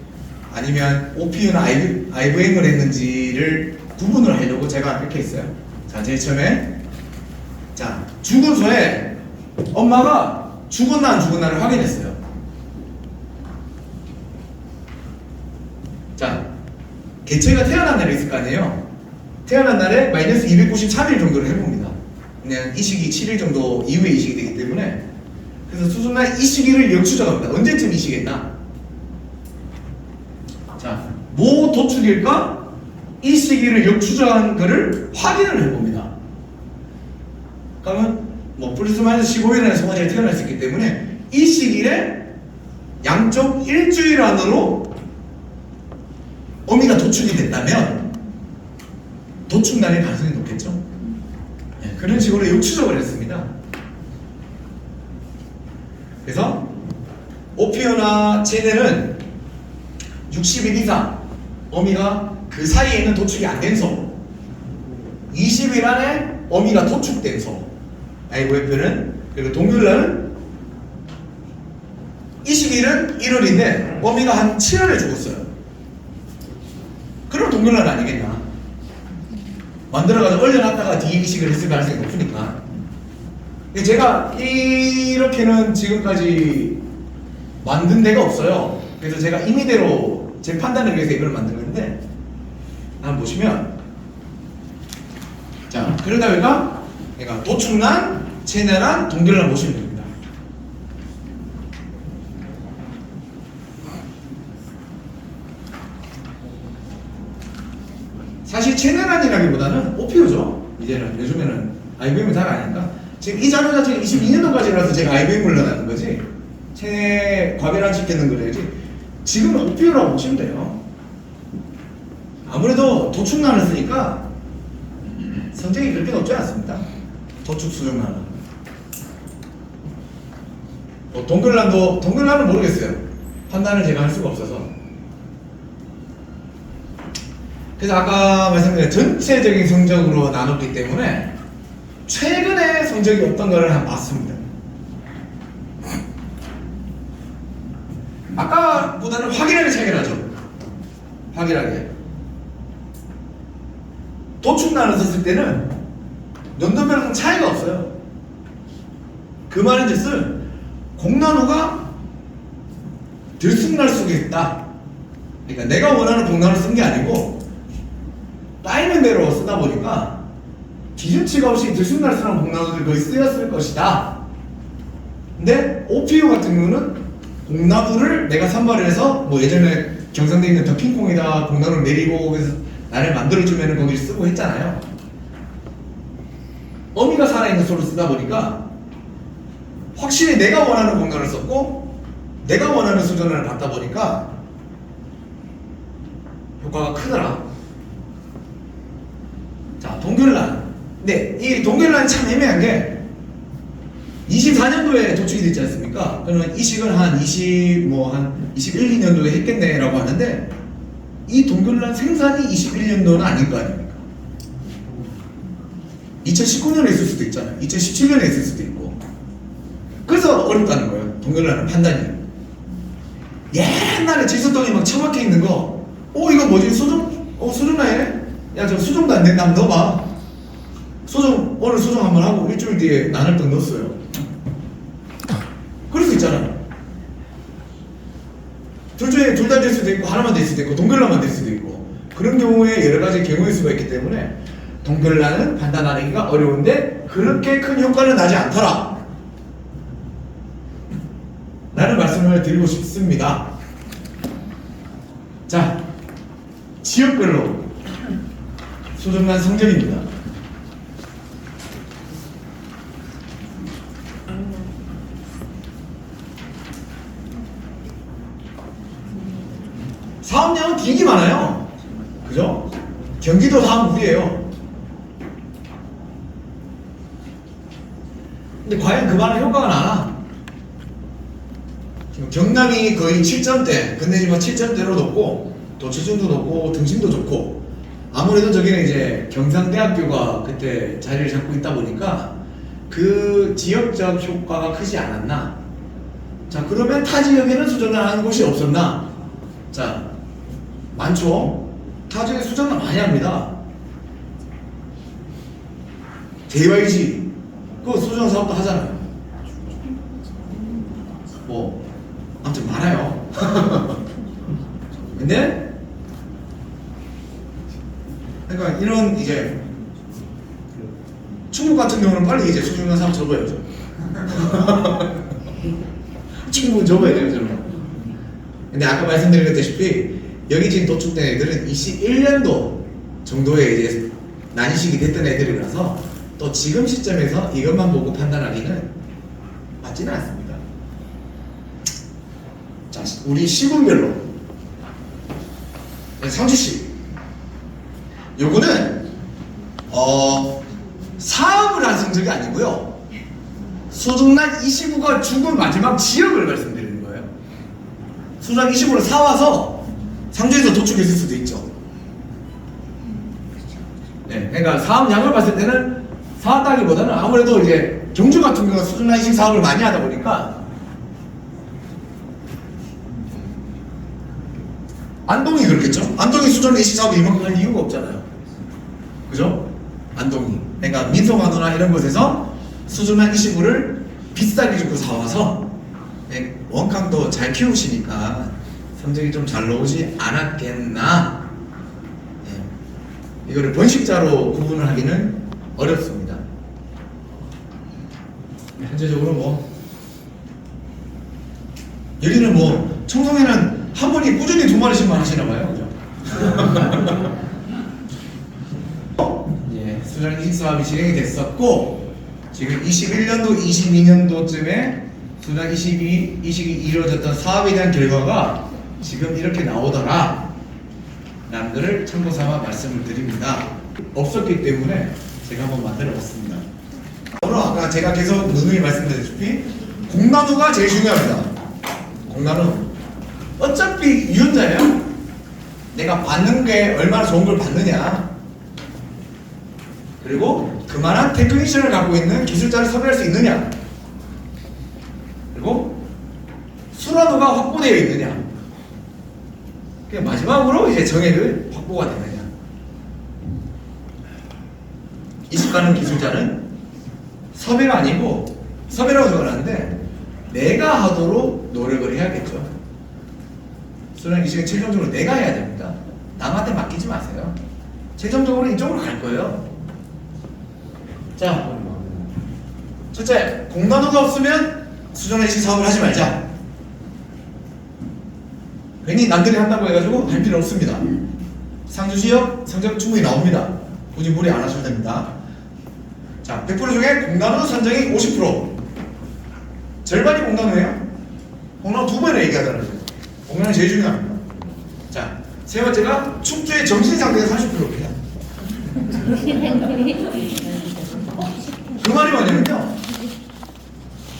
아니면 OPU나 IVM을 했는지를 구분을 하려고 제가 이렇게 했어요. 자, 제일 처음에 자, 죽은 소에 엄마가 죽었나 안 죽었나를 확인했어요. 자, 개체가 태어난 날이 있을 거 아니에요. 태어난 날에 마이너스 293일 정도를 해봅니다. 그냥 이식이 7일 정도 이후에 이식이 되기 때문에, 그래서 수술날 이식일을 역추적합니다. 언제쯤 이식했나? 자, 뭐 도축일까? 이 시기를 역추적한 거를 확인을 해봅니다. 그러면 뭐 플러스 마이너스 15일 안에 송아지가 태어날 수 있기 때문에 이 시기에 양쪽 일주일 안으로 어미가 도축이 됐다면 도축날의 가능성이 높겠죠. 네, 그런 식으로 역추적을 했습니다. 그래서 오피오나 체내는 60일 이상 어미가 그 사이에는 도축이 안 된 소, 20일 안에 어미가 도축된 소, IVF는, 그리고 동결란은 이식일은 1월인데 어미가 한 7월에 죽었어요. 그럼 동결란 아니겠나? 만들어가지고 얼려놨다가 뒤에 이식을 했을 가능성이 높으니까. 제가 이렇게는 지금까지 만든 데가 없어요. 그래서 제가 임의대로 제 판단을 위해서 이걸 만든 건데, 한번 보시면, 자, 그러다 보니까 그러니까 도축란, 체내란, 동결란 보시면 됩니다. 사실 체내란이라기보다는 오피오죠. 이제는 요즘에는 IVM은 잘 아니까. 지금 이 자료 자체가 22년도까지라서 제가 IVM을 넣어놨는 거지, 체내 과배란 시켰는 거래야지. 지금은 오피오라고 보시면 돼요. 아무래도 도축란을 쓰니까 성적이 그렇게 높지 않습니다. 도축 수정란은. 동글란은 모르겠어요. 판단을 제가 할 수가 없어서. 그래서 아까 말씀드린 전체적인 성적으로 나눴기 때문에 최근에 성적이 어떤가를 한번 봤습니다. 아까보다는 확연하게 차이가 나죠. 확연하게. 도축란을 썼을 때는 연도별로는 차이가 없어요. 그 말인즉슨 공나무가 들쑥날쑥이 있다. 그러니까 내가 원하는 공나무를 쓴 게 아니고 따이는 대로 쓰다 보니까 기준치가 없이 들쑥날쑥한 공나무들이 거의 쓰였을 것이다. 근데 OPU 같은 경우는 공나무를 내가 선발을 해서 뭐 예전에 경상도에 있는 더킹콩에다 공나무를 내리고 그래서 나를 만들어주면 거기를 쓰고 했잖아요. 어미가 살아있는 소를 쓰다 보니까 확실히 내가 원하는 공간을 썼고 내가 원하는 수준을 받다 보니까 효과가 크더라. 자, 동결란. 근데 이 동결란이 참 애매한 게 24년도에 도축이 됐지 않습니까? 그러면 이식을 한 21, 2년도에 했겠네라고 하는데 이 동결란 생산이 21년도는 아닌 거 아닙니까? 2019년에 있을 수도 있잖아요. 2017년에 있을 수도 있고. 그래서 어렵다는 거예요. 동결란은 판단이. 옛날에 질소덩이 막 처박혀 있는 거, 이거 뭐지? 수정란이네? 야, 저 수정도 안 된다. 한번 넣어봐. 오늘 수정 한번 하고 일주일 뒤에 나눌떡 넣었어요. 그럴 수 있잖아요. 둘 중에 둘 다 될 수도 있고 하나만 될 수도 있고 동결란만 될 수도 있고 그런 경우에 여러 가지 경우일 수가 있기 때문에 동결란은 판단하기가 어려운데 그렇게 큰 효과는 나지 않더라 라는 말씀을 드리고 싶습니다. 자, 지역별로 수정란 성적입니다. 사업량은 되게 많아요. 그죠? 경기도 다음 우리예요. 근데 과연 그 많은 효과가 나나? 지금 경남이 거의 7점대, 근대지방 7점대로 높고 도처증도 높고 등심도 좋고 아무래도 저기는 이제 경상대학교가 그때 자리를 잡고 있다 보니까 그 지역적 효과가 크지 않았나? 자, 그러면 타 지역에는 수정을 하는 곳이 없었나? 자, 많죠? 타 지역에 수정을 많이 합니다. JYG 그 수정 사업도 하잖아요. 뭐 아무튼 많아요. 근데 그러니까 이런 이제 충북 같은 경우는 빨리 이제 수중간 사업 접어야죠. 충북은 접어야 돼요, 저는. 근데 아까 말씀드렸다시피 여기 지금 도축된 애들은 21년도 정도에 이제 난이식이 됐던 애들이라서 또 지금 시점에서 이것만 보고 판단하기는 맞지는 않습니다. 자, 우리 시군별로 상주시 요거는 사업을 한 성적이 아니고요 수정란 29가 죽은 마지막 지역을 말씀드리는 거예요. 수정란 29를 사와서 상주에서 도축했을 수도 있죠. 네, 그러니까 사업량을 봤을 때는 사왔다기보다는 아무래도 이제 경주 같은 경우가 수정란 20 사업을 많이 하다 보니까 안동이 그렇겠죠? 안동이 수정란 20 사업을 이만큼 할 이유가 없잖아요. 그죠? 안동이. 그러니까 민속안도나 이런 곳에서 수정란 25를 비싸게 주고 사와서 원캉도 잘 키우시니까 성적이 좀 잘 나오지 않았겠나. 이거를 번식자로 구분을 하기는 어렵습니다. 현재적으로 뭐 여기는 뭐 청송에는 한 분이 꾸준히 2마리씩만 하시나봐요. 그죠? 예, 수정 이식 사업이 진행이 됐었고 지금 21년도, 22년도쯤에 수정 이식이 이루어졌던 사업에 대한 결과가 지금 이렇게 나오더라 라는 라는 것을 참고 삼아 말씀을 드립니다. 없었기 때문에 제가 한번 만들어 봤습니다. 오늘 아까 제가 계속 누누이 말씀드렸다시피 공나누가 제일 중요합니다. 공나누 어차피 유전자예요. 내가 받는 게 얼마나 좋은 걸 받느냐, 그리고 그만한 테크니션을 갖고 있는 기술자를 섭외할 수 있느냐, 그리고 순환도가 확보되어 있느냐, 마지막으로 이제 정액을 확보가 되느냐. 이식가능 기술자는 섭외가 아니고, 섭외라고 적어놨는데 내가 하도록 노력을 해야겠죠. 순환 이식은 최종적으로 내가 해야 됩니다. 남한테 맡기지 마세요. 최종적으로 이쪽으로 갈 거예요. 자, 첫째, 공나누가 없으면 수존 이식 사업을 하지 말자. 괜히 남들이 한다고 해가지고 할 필요 없습니다. 상주시역 성적 충분히 나옵니다. 굳이 무리 안 하셔도 됩니다. 자, 100% 중에 공나누 선정이 50%. 절반이 공나누예요. 공나누 두 번이나 얘기하잖아요. 공나누 제일 중요합니다. 자, 세 번째가 축주의 정신 상태가 40%입니다. 그 말이 뭐냐면요.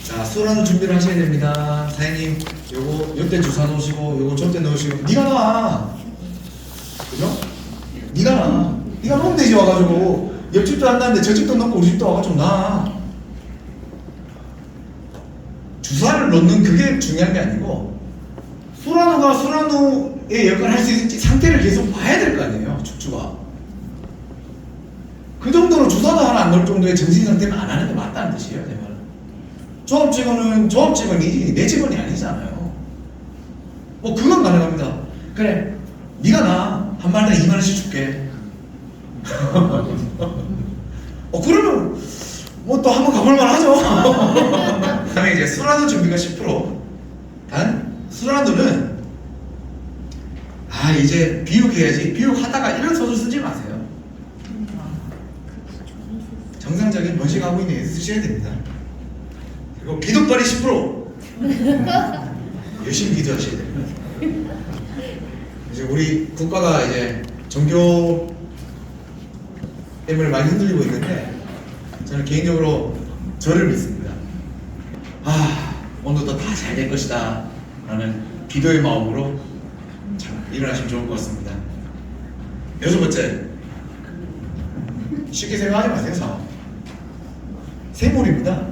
자, 수라는 준비를 하셔야 됩니다. 사장님, 요거 요때 주사 놓으시고 요거 저때 넣으시고. 니가 놔. 그죠? 니가 놔. 니가 놓으면 되지. 와가지고 옆집도 안 나는데 저집도 넣고 우리 집도 와가지고 놔. 주사를 놓는 그게 중요한 게 아니고 수라누가 수라누의 역할을 할 수 있을지 상태를 계속 봐야 될 거 아니에요. 축주가. 그 정도로 주사도 하나 안 넣을 정도의 정신 상태는 안 하는 게 맞다는 뜻이에요. 제 말은. 조합 직원은 조합 직원이지 내 직원이 아니잖아요. 뭐 그건 가능합니다. 그래, 네가 나 한 마리당 2만 원씩 줄게. 그러면 뭐 또 한번 가볼만 하죠. 그다음에 이제 수라누 준비가 10%. 단 수라누는 이제 비육해야지. 비육하다가 이런 소설 쓰지 마세요. 정상적인 번식하고 있는 애 쓰셔야 됩니다. 그리고 기도빨이 10%. 열심히 기도하셔야 됩니다. 이제 우리 국가가 이제 종교 때문에 많이 흔들리고 있는데 저는 개인적으로 저를 믿습니다. 오늘도 다 잘 될 것이다 라는 기도의 마음으로 참 일어나시면 좋을 것 같습니다. 여섯 번째, 쉽게 생각하지 마세요. 사업 세물입니다.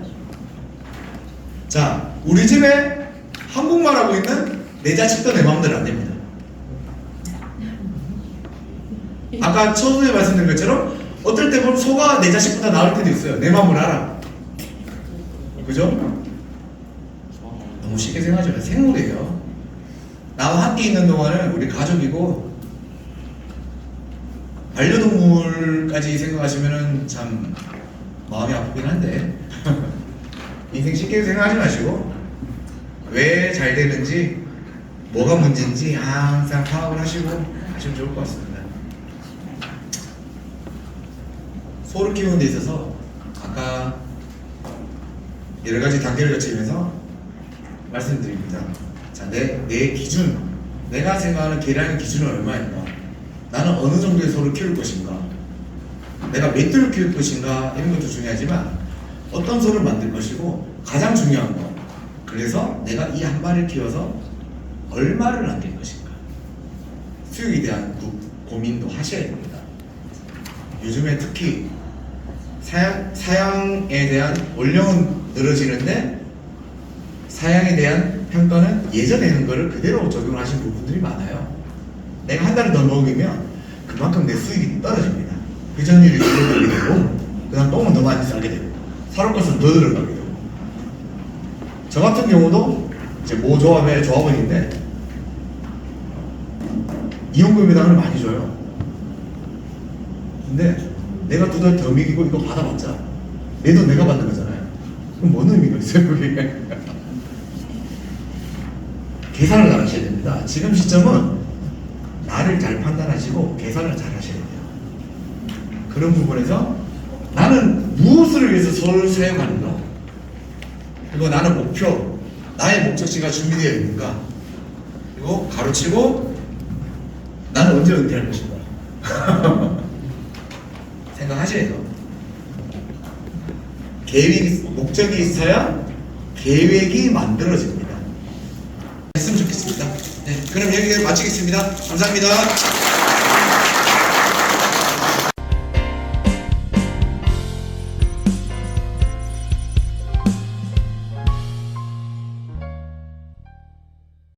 자, 우리 집에 한국말 하고 있는 내 자식도 내 마음대로 안 됩니다. 아까 처음에 말씀드린 것처럼 어떨 때 보면 소가 내 자식보다 나을 때도 있어요. 내 마음을 알아. 그죠? 너무 쉽게 생각하지 마세요. 생물이에요. 나와 함께 있는 동안은 우리 가족이고, 반려동물까지 생각하시면은 참 마음이 아프긴 한데 인생 쉽게 생각하지 마시고 왜 잘 되는지, 뭐가 문제인지 항상 파악을 하시고 하시면 좋을 것 같습니다. 소를 키우는 데 있어서 아까 여러 가지 단계를 거치면서 말씀드립니다. 자, 내 기준, 내가 생각하는 계량의 기준은 얼마인가? 나는 어느 정도의 소를 키울 것인가? 내가 몇頭를 키울 것인가? 이런 것도 중요하지만 어떤 소를 만들 것이고, 가장 중요한 거, 그래서 내가 이 한 마리를 키워서 얼마를 남길 것인가? 수익에 대한 고민도 하셔야 됩니다. 요즘에 특히 사양에 대한 원령은 늘어지는데 사양에 대한 평가는 예전에 한 거를 그대로 적용하신 부분들이 많아요. 내가 한 달을 더 먹이면 그만큼 내 수익이 떨어집니다. 그 전일이 줄어들게 되고, 그 다음 똥은 더 많이 싸게 되고, 사올 것은 더 들어가게 되고. 저 같은 경우도 이제 모 조합의 조합원인데 이용금이당을 많이 줘요. 근데 내가 두 달 더 먹이고 이거 받아봤자 내 돈 내가 받는 거잖아요. 그럼 뭔 의미가 있어요, 그게? 계산을 잘 하셔야 됩니다. 지금 시점은 나를 잘 판단하시고 계산을 잘 하셔야 돼요. 그런 부분에서 나는 무엇을 위해서 소를 사용하는가? 그리고 나는 목표, 나의 목적지가 준비되어 있는가? 그리고 가로치고 나는 언제 은퇴할 것인가? 생각하셔야죠. 목적이 있어야 계획이 만들어집니다. 했으면 좋겠습니다. 네, 그럼 여기서 마치겠습니다. 감사합니다.